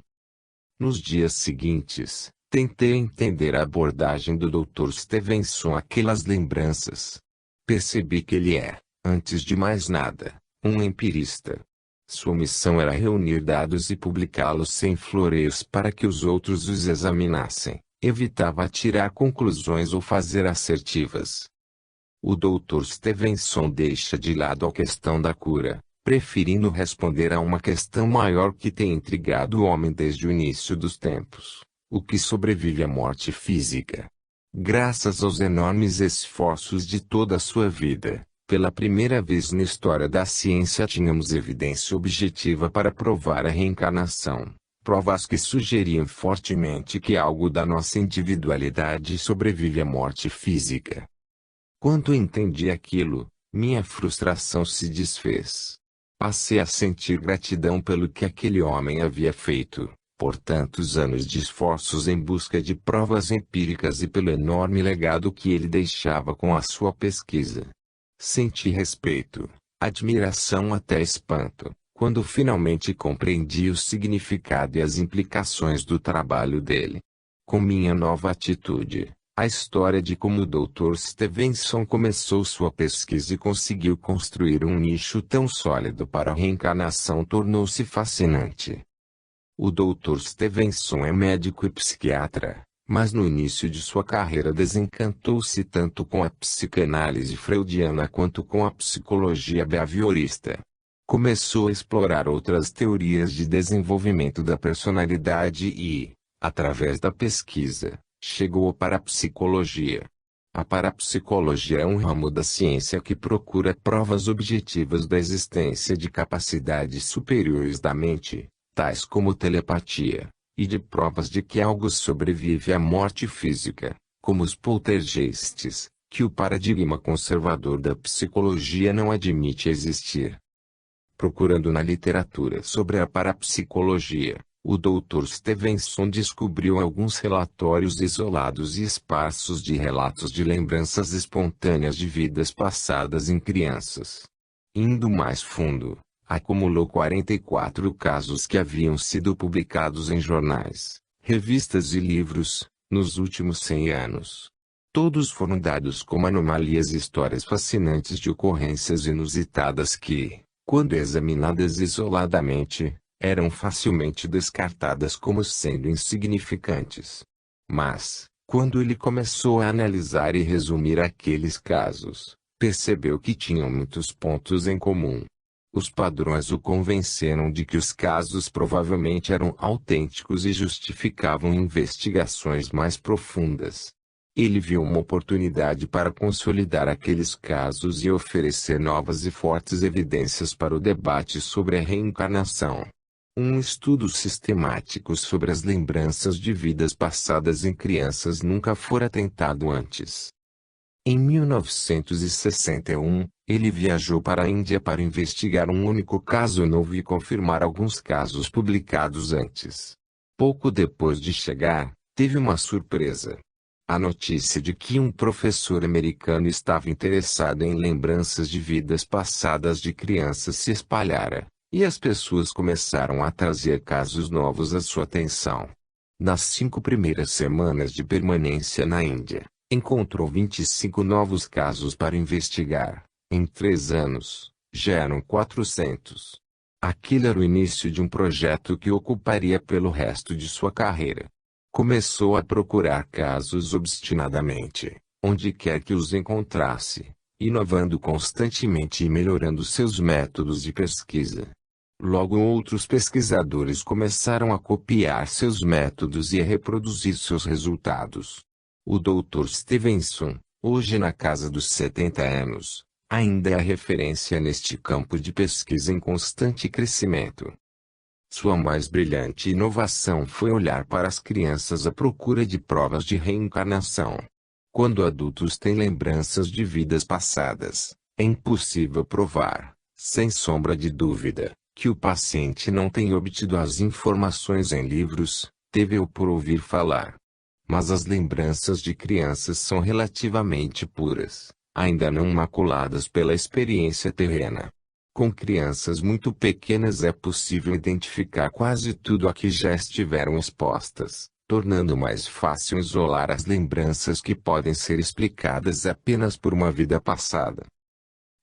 Nos dias seguintes, tentei entender a abordagem do Dr. Stevenson àquelas lembranças. Percebi que ele é, antes de mais nada, um empirista. Sua missão era reunir dados e publicá-los sem floreios para que os outros os examinassem. Evitava tirar conclusões ou fazer assertivas. O Dr. Stevenson deixa de lado a questão da cura, preferindo responder a uma questão maior que tem intrigado o homem desde o início dos tempos: o que sobrevive à morte física. Graças aos enormes esforços de toda a sua vida, pela primeira vez na história da ciência tínhamos evidência objetiva para provar a reencarnação. Provas que sugeriam fortemente que algo da nossa individualidade sobrevive à morte física. Quando entendi aquilo, Minha frustração se desfez. Passei a sentir gratidão pelo que aquele homem havia feito, por tantos anos de esforços em busca de provas empíricas e pelo enorme legado que ele deixava com a sua pesquisa. Senti respeito, admiração até espanto, quando finalmente compreendi o significado e as implicações do trabalho dele. Com minha nova atitude, a história de como o Dr. Stevenson começou sua pesquisa e conseguiu construir um nicho tão sólido para a reencarnação tornou-se fascinante. O Dr. Stevenson é médico e psiquiatra, mas no início de sua carreira desencantou-se tanto com a psicanálise freudiana quanto com a psicologia behaviorista. Começou a explorar outras teorias de desenvolvimento da personalidade e, através da pesquisa, chegou para a psicologia. A parapsicologia é um ramo da ciência que procura provas objetivas da existência de capacidades superiores da mente, tais como telepatia, e de provas de que algo sobrevive à morte física, como os poltergeists, que o paradigma conservador da psicologia não admite existir. Procurando na literatura sobre a parapsicologia, o Dr. Stevenson descobriu alguns relatórios isolados e esparsos de relatos de lembranças espontâneas de vidas passadas em crianças. Indo mais fundo, acumulou 44 casos que haviam sido publicados em jornais, revistas e livros, nos últimos 100 anos. Todos foram dados como anomalias e histórias fascinantes de ocorrências inusitadas que, quando examinadas isoladamente, eram facilmente descartadas como sendo insignificantes. Mas, quando ele começou a analisar e resumir aqueles casos, percebeu que tinham muitos pontos em comum. Os padrões o convenceram de que os casos provavelmente eram autênticos e justificavam investigações mais profundas. Ele viu uma oportunidade para consolidar aqueles casos e oferecer novas e fortes evidências para o debate sobre a reencarnação. Um estudo sistemático sobre as lembranças de vidas passadas em crianças nunca fora tentado antes. Em 1961, ele viajou para a Índia para investigar um único caso novo e confirmar alguns casos publicados antes. Pouco depois de chegar, teve uma surpresa. A notícia de que um professor americano estava interessado em lembranças de vidas passadas de crianças se espalhara, e as pessoas começaram a trazer casos novos à sua atenção. Nas 5 primeiras semanas de permanência na Índia, encontrou 25 novos casos para investigar. Em 3 anos, já eram 400. Aquele era o início de um projeto que ocuparia pelo resto de sua carreira. Começou a procurar casos obstinadamente, onde quer que os encontrasse, inovando constantemente e melhorando seus métodos de pesquisa. Logo outros pesquisadores começaram a copiar seus métodos e a reproduzir seus resultados. O Dr. Stevenson, hoje na casa dos 70 anos, ainda é a referência neste campo de pesquisa em constante crescimento. Sua mais brilhante inovação foi olhar para as crianças à procura de provas de reencarnação. Quando adultos têm lembranças de vidas passadas, é impossível provar, sem sombra de dúvida, que o paciente não tem obtido as informações em livros, teve ou por ouvir falar. Mas as lembranças de crianças são relativamente puras, ainda não maculadas pela experiência terrena. Com crianças muito pequenas é possível identificar quase tudo a que já estiveram expostas, tornando mais fácil isolar as lembranças que podem ser explicadas apenas por uma vida passada.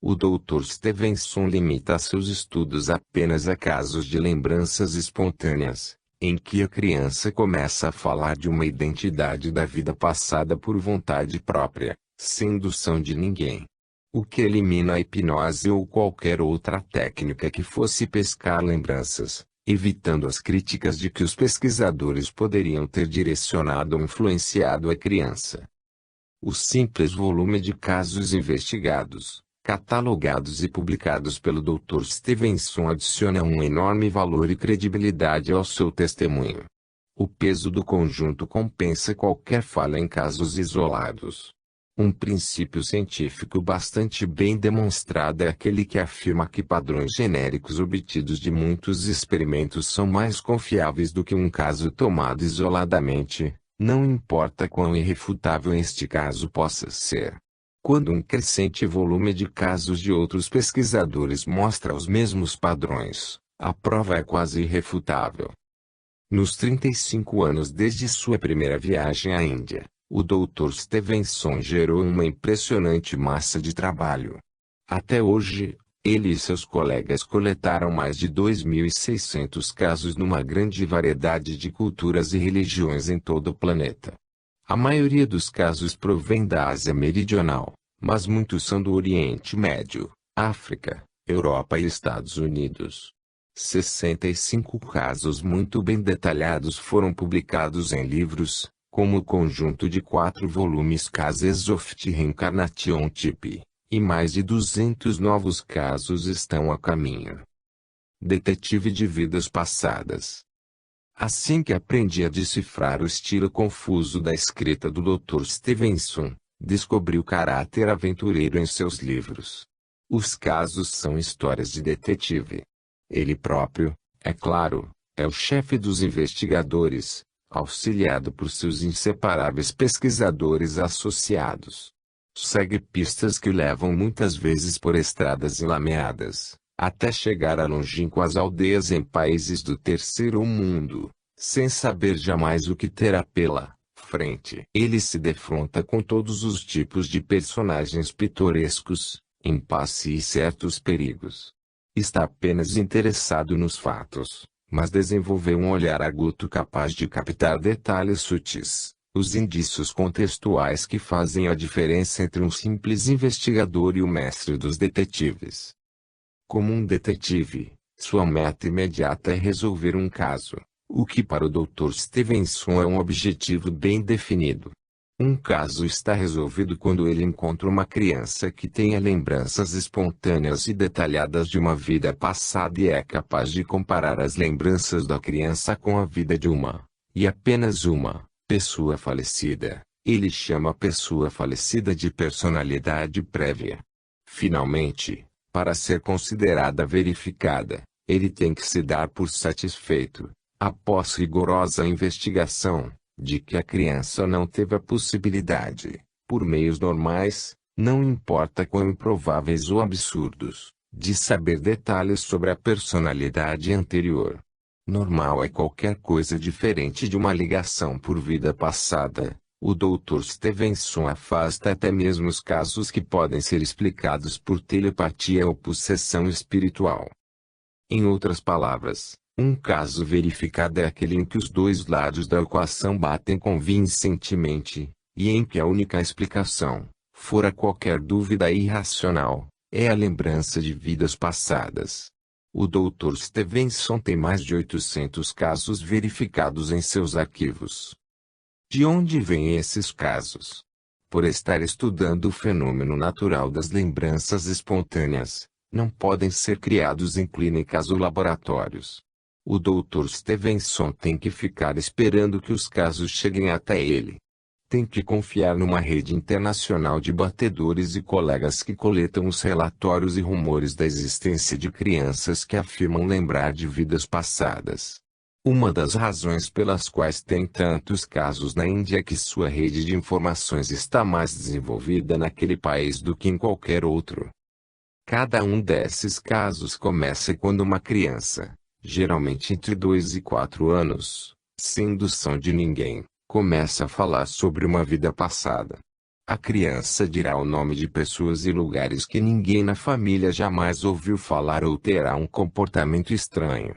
O Dr. Stevenson limita seus estudos apenas a casos de lembranças espontâneas, em que a criança começa a falar de uma identidade da vida passada por vontade própria, sem indução de ninguém. O que elimina a hipnose ou qualquer outra técnica que fosse pescar lembranças, evitando as críticas de que os pesquisadores poderiam ter direcionado ou influenciado a criança. O simples volume de casos investigados, catalogados e publicados pelo Dr. Stevenson adiciona um enorme valor e credibilidade ao seu testemunho. O peso do conjunto compensa qualquer falha em casos isolados. Um princípio científico bastante bem demonstrado é aquele que afirma que padrões genéricos obtidos de muitos experimentos são mais confiáveis do que um caso tomado isoladamente, não importa quão irrefutável este caso possa ser. Quando um crescente volume de casos de outros pesquisadores mostra os mesmos padrões, a prova é quase irrefutável. Nos 35 anos desde sua primeira viagem à Índia, o Dr. Stevenson gerou uma impressionante massa de trabalho. Até hoje, ele e seus colegas coletaram mais de 2.600 casos numa grande variedade de culturas e religiões em todo o planeta. A maioria dos casos provém da Ásia Meridional, mas muitos são do Oriente Médio, África, Europa e Estados Unidos. 65 casos muito bem detalhados foram publicados em livros, como o conjunto de 4 volumes Cases of the Reincarnation Type, e mais de 200 novos casos estão a caminho. Detetive de vidas passadas. Assim que aprendi a decifrar o estilo confuso da escrita do Dr. Stevenson, descobri o caráter aventureiro em seus livros. Os casos são histórias de detetive. Ele próprio, é claro, é o chefe dos investigadores, auxiliado por seus inseparáveis pesquisadores associados. Segue pistas que levam muitas vezes por estradas enlameadas, até chegar a longínquas aldeias em países do terceiro mundo, sem saber jamais o que terá pela frente. Ele se defronta com todos os tipos de personagens pitorescos, impasse e certos perigos. Está apenas interessado nos fatos, mas desenvolveu um olhar agudo capaz de captar detalhes sutis, os indícios contextuais que fazem a diferença entre um simples investigador e o mestre dos detetives. Como um detetive, sua meta imediata é resolver um caso, o que para o Dr. Stevenson é um objetivo bem definido. Um caso está resolvido quando ele encontra uma criança que tenha lembranças espontâneas e detalhadas de uma vida passada e é capaz de comparar as lembranças da criança com a vida de uma, e apenas uma, pessoa falecida. Ele chama a pessoa falecida de personalidade prévia. Finalmente, para ser considerada verificada, ele tem que se dar por satisfeito, após rigorosa investigação, de que a criança não teve a possibilidade, por meios normais, não importa quão improváveis ou absurdos, de saber detalhes sobre a personalidade anterior. Normal é qualquer coisa diferente de uma ligação por vida passada. O Dr. Stevenson afasta até mesmo os casos que podem ser explicados por telepatia ou possessão espiritual. Em outras palavras, um caso verificado é aquele em que os dois lados da equação batem convincentemente, e em que a única explicação, fora qualquer dúvida irracional, é a lembrança de vidas passadas. O Dr. Stevenson tem mais de 800 casos verificados em seus arquivos. De onde vêm esses casos? Por estar estudando o fenômeno natural das lembranças espontâneas, não podem ser criados em clínicas ou laboratórios. O Dr. Stevenson tem que ficar esperando que os casos cheguem até ele. Tem que confiar numa rede internacional de batedores e colegas que coletam os relatórios e rumores da existência de crianças que afirmam lembrar de vidas passadas. Uma das razões pelas quais tem tantos casos na Índia é que sua rede de informações está mais desenvolvida naquele país do que em qualquer outro. Cada um desses casos começa quando uma criança, geralmente entre 2 e 4 anos, sem indução de ninguém, começa a falar sobre uma vida passada. A criança dirá o nome de pessoas e lugares que ninguém na família jamais ouviu falar ou terá um comportamento estranho.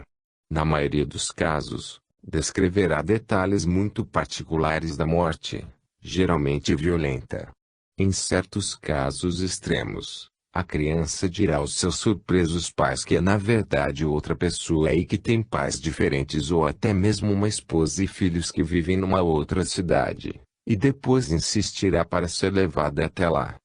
Na maioria dos casos, descreverá detalhes muito particulares da morte, geralmente violenta. Em certos casos extremos, a criança dirá aos seus surpresos pais que é na verdade outra pessoa e que tem pais diferentes ou até mesmo uma esposa e filhos que vivem numa outra cidade, e depois insistirá para ser levada até lá.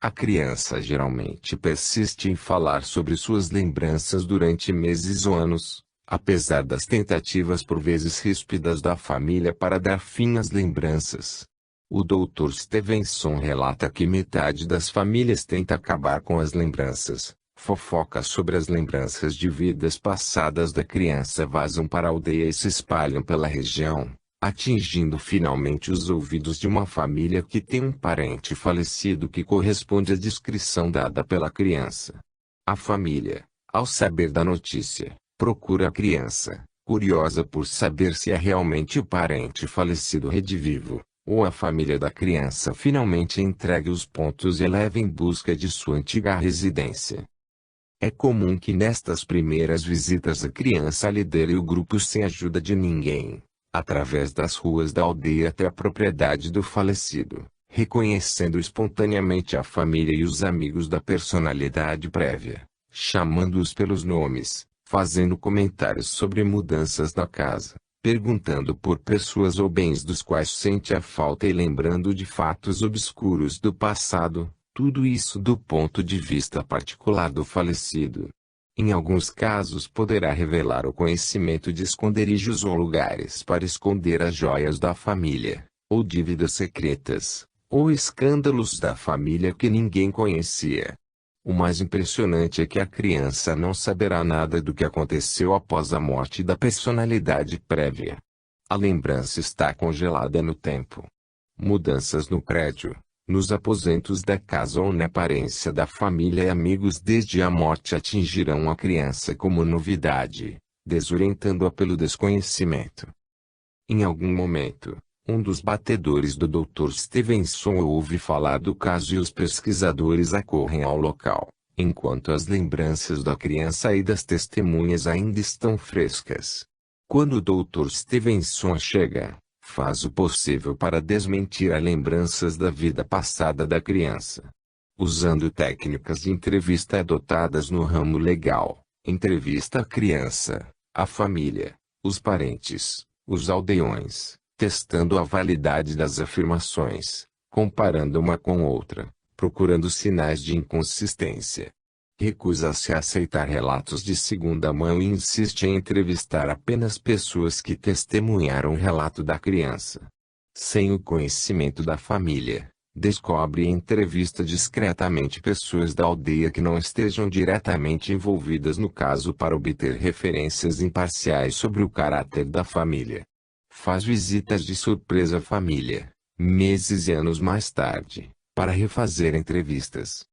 A criança geralmente persiste em falar sobre suas lembranças durante meses ou anos, apesar das tentativas por vezes ríspidas da família para dar fim às lembranças. O Dr. Stevenson relata que metade das famílias tenta acabar com as lembranças. Fofoca sobre as lembranças de vidas passadas da criança vazam para a aldeia e se espalham pela região, atingindo finalmente os ouvidos de uma família que tem um parente falecido que corresponde à descrição dada pela criança. A família, ao saber da notícia, procura a criança, curiosa por saber se é realmente o parente falecido redivivo, ou a família da criança finalmente entregue os pontos e leva em busca de sua antiga residência. É comum que nestas primeiras visitas a criança lidere o grupo sem ajuda de ninguém, através das ruas da aldeia até a propriedade do falecido, reconhecendo espontaneamente a família e os amigos da personalidade prévia, chamando-os pelos nomes, fazendo comentários sobre mudanças na casa, perguntando por pessoas ou bens dos quais sente a falta e lembrando de fatos obscuros do passado, tudo isso do ponto de vista particular do falecido. Em alguns casos poderá revelar o conhecimento de esconderijos ou lugares para esconder as joias da família, ou dívidas secretas, ou escândalos da família que ninguém conhecia. O mais impressionante é que a criança não saberá nada do que aconteceu após a morte da personalidade prévia. A lembrança está congelada no tempo. Mudanças no prédio, nos aposentos da casa ou na aparência da família e amigos desde a morte atingirão a criança como novidade, desorientando-a pelo desconhecimento. Em algum momento, um dos batedores do Dr. Stevenson ouve falar do caso e os pesquisadores acorrem ao local, enquanto as lembranças da criança e das testemunhas ainda estão frescas. Quando o Dr. Stevenson chega, faz o possível para desmentir as lembranças da vida passada da criança. Usando técnicas de entrevista adotadas no ramo legal, entrevista a criança, a família, os parentes, os aldeões, testando a validade das afirmações, comparando uma com outra, procurando sinais de inconsistência. Recusa-se a aceitar relatos de segunda mão e insiste em entrevistar apenas pessoas que testemunharam o relato da criança. Sem o conhecimento da família, descobre e entrevista discretamente pessoas da aldeia que não estejam diretamente envolvidas no caso para obter referências imparciais sobre o caráter da família. Faz visitas de surpresa à família, meses e anos mais tarde, para refazer entrevistas.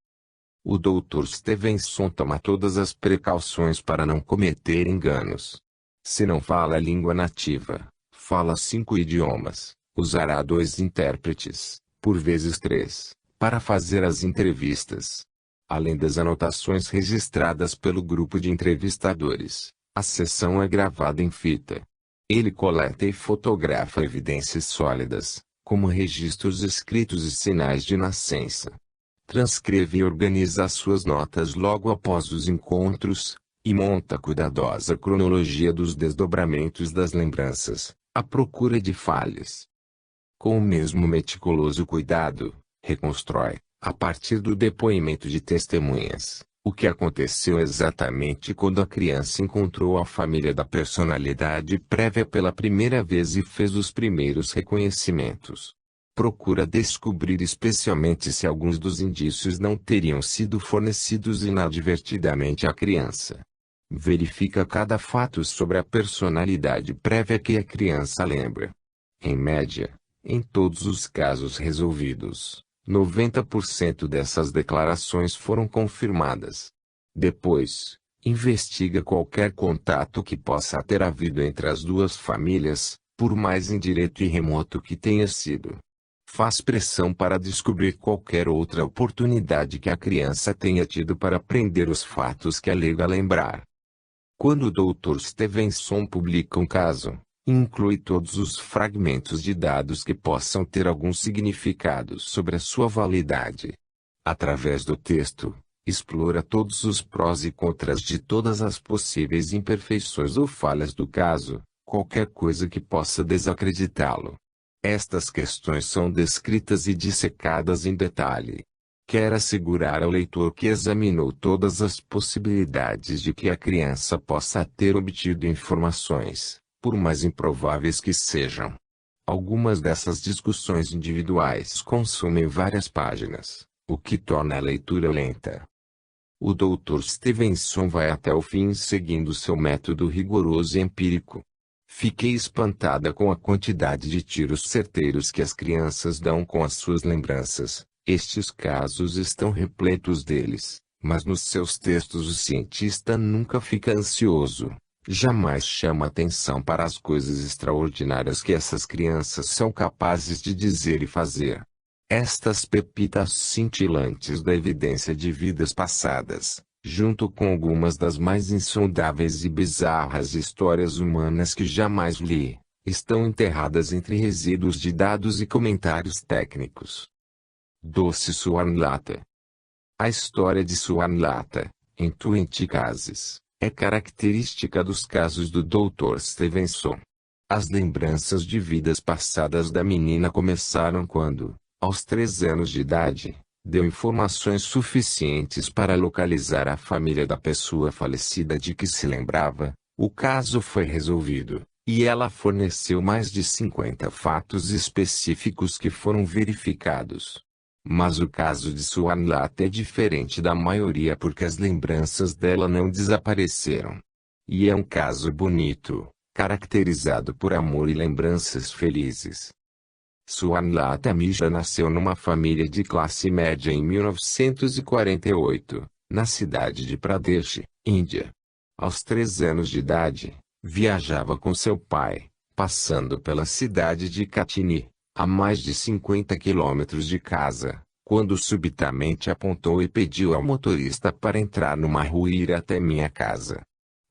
O Dr. Stevenson toma todas as precauções para não cometer enganos. Se não fala a língua nativa, fala 5 idiomas, usará 2 intérpretes, por vezes 3, para fazer as entrevistas. Além das anotações registradas pelo grupo de entrevistadores, a sessão é gravada em fita. Ele coleta e fotografa evidências sólidas, como registros escritos e sinais de nascença. Transcreve e organiza as suas notas logo após os encontros, e monta cuidadosa cronologia dos desdobramentos das lembranças, à procura de falhas. Com o mesmo meticuloso cuidado, reconstrói, a partir do depoimento de testemunhas, o que aconteceu exatamente quando a criança encontrou a família da personalidade prévia pela primeira vez e fez os primeiros reconhecimentos. Procura descobrir especialmente se alguns dos indícios não teriam sido fornecidos inadvertidamente à criança. Verifica cada fato sobre a personalidade prévia que a criança lembra. Em média, em todos os casos resolvidos, 90% dessas declarações foram confirmadas. Depois, investiga qualquer contato que possa ter havido entre as duas famílias, por mais indireto e remoto que tenha sido. Faz pressão para descobrir qualquer outra oportunidade que a criança tenha tido para aprender os fatos que alega lembrar. Quando o Dr. Stevenson publica um caso, inclui todos os fragmentos de dados que possam ter algum significado sobre a sua validade. Através do texto, explora todos os prós e contras de todas as possíveis imperfeições ou falhas do caso, qualquer coisa que possa desacreditá-lo. Estas questões são descritas e dissecadas em detalhe. Quer assegurar ao leitor que examinou todas as possibilidades de que a criança possa ter obtido informações, por mais improváveis que sejam. Algumas dessas discussões individuais consomem várias páginas, o que torna a leitura lenta. O Dr. Stevenson vai até o fim seguindo seu método rigoroso e empírico. Fiquei espantada com a quantidade de tiros certeiros que as crianças dão com as suas lembranças. Estes casos estão repletos deles, mas nos seus textos o cientista nunca fica ansioso. Jamais chama atenção para as coisas extraordinárias que essas crianças são capazes de dizer e fazer. Estas pepitas cintilantes da evidência de vidas passadas, junto com algumas das mais insondáveis e bizarras histórias humanas que jamais li, estão enterradas entre resíduos de dados e comentários técnicos. Doce Swarnlata. A história de Swarnlata, em 20 Cases, é característica dos casos do Dr. Stevenson. As lembranças de vidas passadas da menina começaram quando, aos 3 anos de idade, deu informações suficientes para localizar a família da pessoa falecida de que se lembrava. O caso foi resolvido, e ela forneceu mais de 50 fatos específicos que foram verificados. Mas o caso de Swarnlata é diferente da maioria porque as lembranças dela não desapareceram. E é um caso bonito, caracterizado por amor e lembranças felizes. Swarnlata Mishra nasceu numa família de classe média em 1948, na cidade de Pradesh, Índia. Aos 3 anos de idade, viajava com seu pai, passando pela cidade de Katini, a mais de 50 quilômetros de casa, quando subitamente apontou e pediu ao motorista para entrar numa rua e ir até minha casa.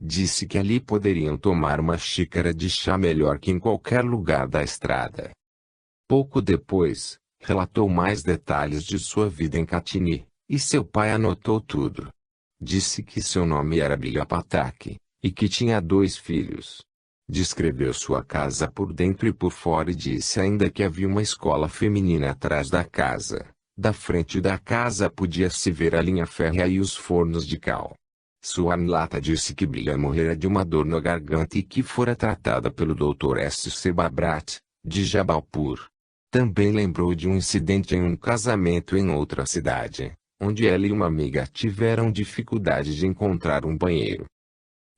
Disse que ali poderiam tomar uma xícara de chá melhor que em qualquer lugar da estrada. Pouco depois, relatou mais detalhes de sua vida em Katini, e seu pai anotou tudo. Disse que seu nome era Bilha Patak, e que tinha 2 filhos. Descreveu sua casa por dentro e por fora e disse ainda que havia uma escola feminina atrás da casa. Da frente da casa podia-se ver a linha férrea e os fornos de cal. Swarnlata disse que Bilha morrera de uma dor na garganta e que fora tratada pelo Dr. S. Sebabrat, de Jabalpur. Também lembrou de um incidente em um casamento em outra cidade, onde ela e uma amiga tiveram dificuldade de encontrar um banheiro.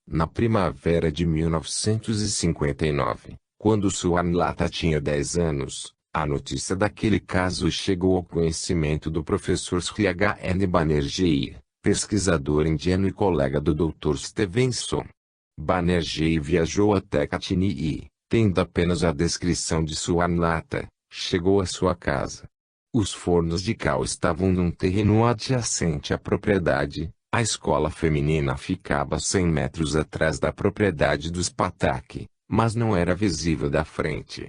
Na primavera de 1959, quando Swarnlata tinha 10 anos, a notícia daquele caso chegou ao conhecimento do professor Sri H.N. Banerjee, pesquisador indiano e colega do Dr. Stevenson. Banerjee viajou até Katini e, tendo apenas a descrição de Swarnlata, chegou à sua casa. Os fornos de cal estavam num terreno adjacente à propriedade. A escola feminina ficava 100 metros atrás da propriedade dos Patak, mas não era visível da frente.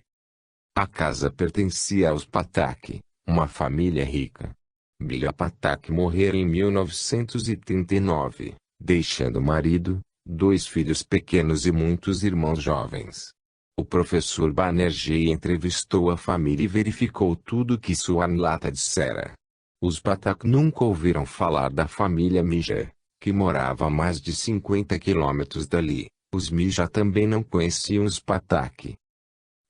A casa pertencia aos Patak, uma família rica. Bilha Patak morrera em 1939, deixando marido, 2 filhos pequenos e muitos irmãos jovens. O professor Banerjee entrevistou a família e verificou tudo o que Swarnlata dissera. Os Patak nunca ouviram falar da família Mishra, que morava a mais de 50 quilômetros dali. Os Mishra também não conheciam os Patak.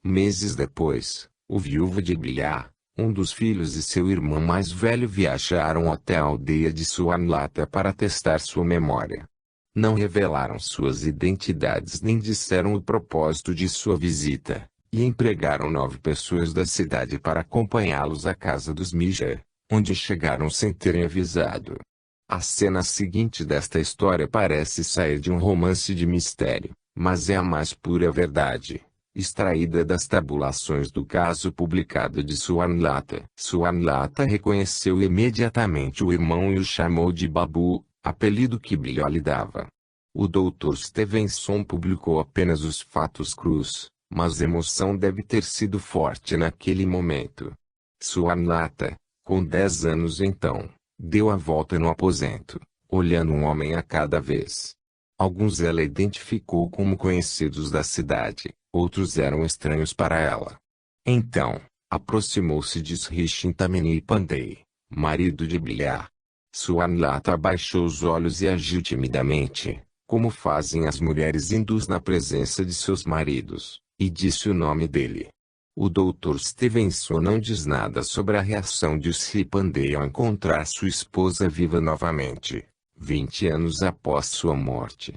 Meses depois, o viúvo de Bilha, um dos filhos e seu irmão mais velho viajaram até a aldeia de Swarnlata para testar sua memória. Não revelaram suas identidades nem disseram o propósito de sua visita, e empregaram 9 pessoas da cidade para acompanhá-los à casa dos Mishra, onde chegaram sem terem avisado. A cena seguinte desta história parece sair de um romance de mistério, mas é a mais pura verdade, extraída das tabulações do caso publicado de Swarnlata. Swarnlata reconheceu imediatamente o irmão e o chamou de Babu, apelido que Bilha lhe dava. O Dr. Stevenson publicou apenas os fatos crus, mas a emoção deve ter sido forte naquele momento. Swarnlata, com 10 anos então, deu a volta no aposento, olhando um homem a cada vez. Alguns ela identificou como conhecidos da cidade, outros eram estranhos para ela. Então, aproximou-se de Sri Chintamani Pandey, marido de Bilha. Swarnlata abaixou os olhos e agiu timidamente, como fazem as mulheres hindus na presença de seus maridos, e disse o nome dele. O Dr. Stevenson não diz nada sobre a reação de Sipandey ao encontrar sua esposa viva novamente, 20 anos após sua morte.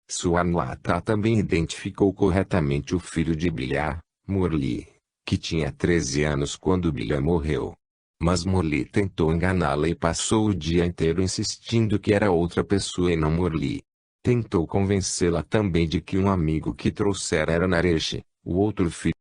Swaminatha também identificou corretamente o filho de Bilha, Murli, que tinha 13 anos quando Bilha morreu. Mas Murli tentou enganá-la e passou o dia inteiro insistindo que era outra pessoa e não Murli. Tentou convencê-la também de que um amigo que trouxera era Naresh, o outro filho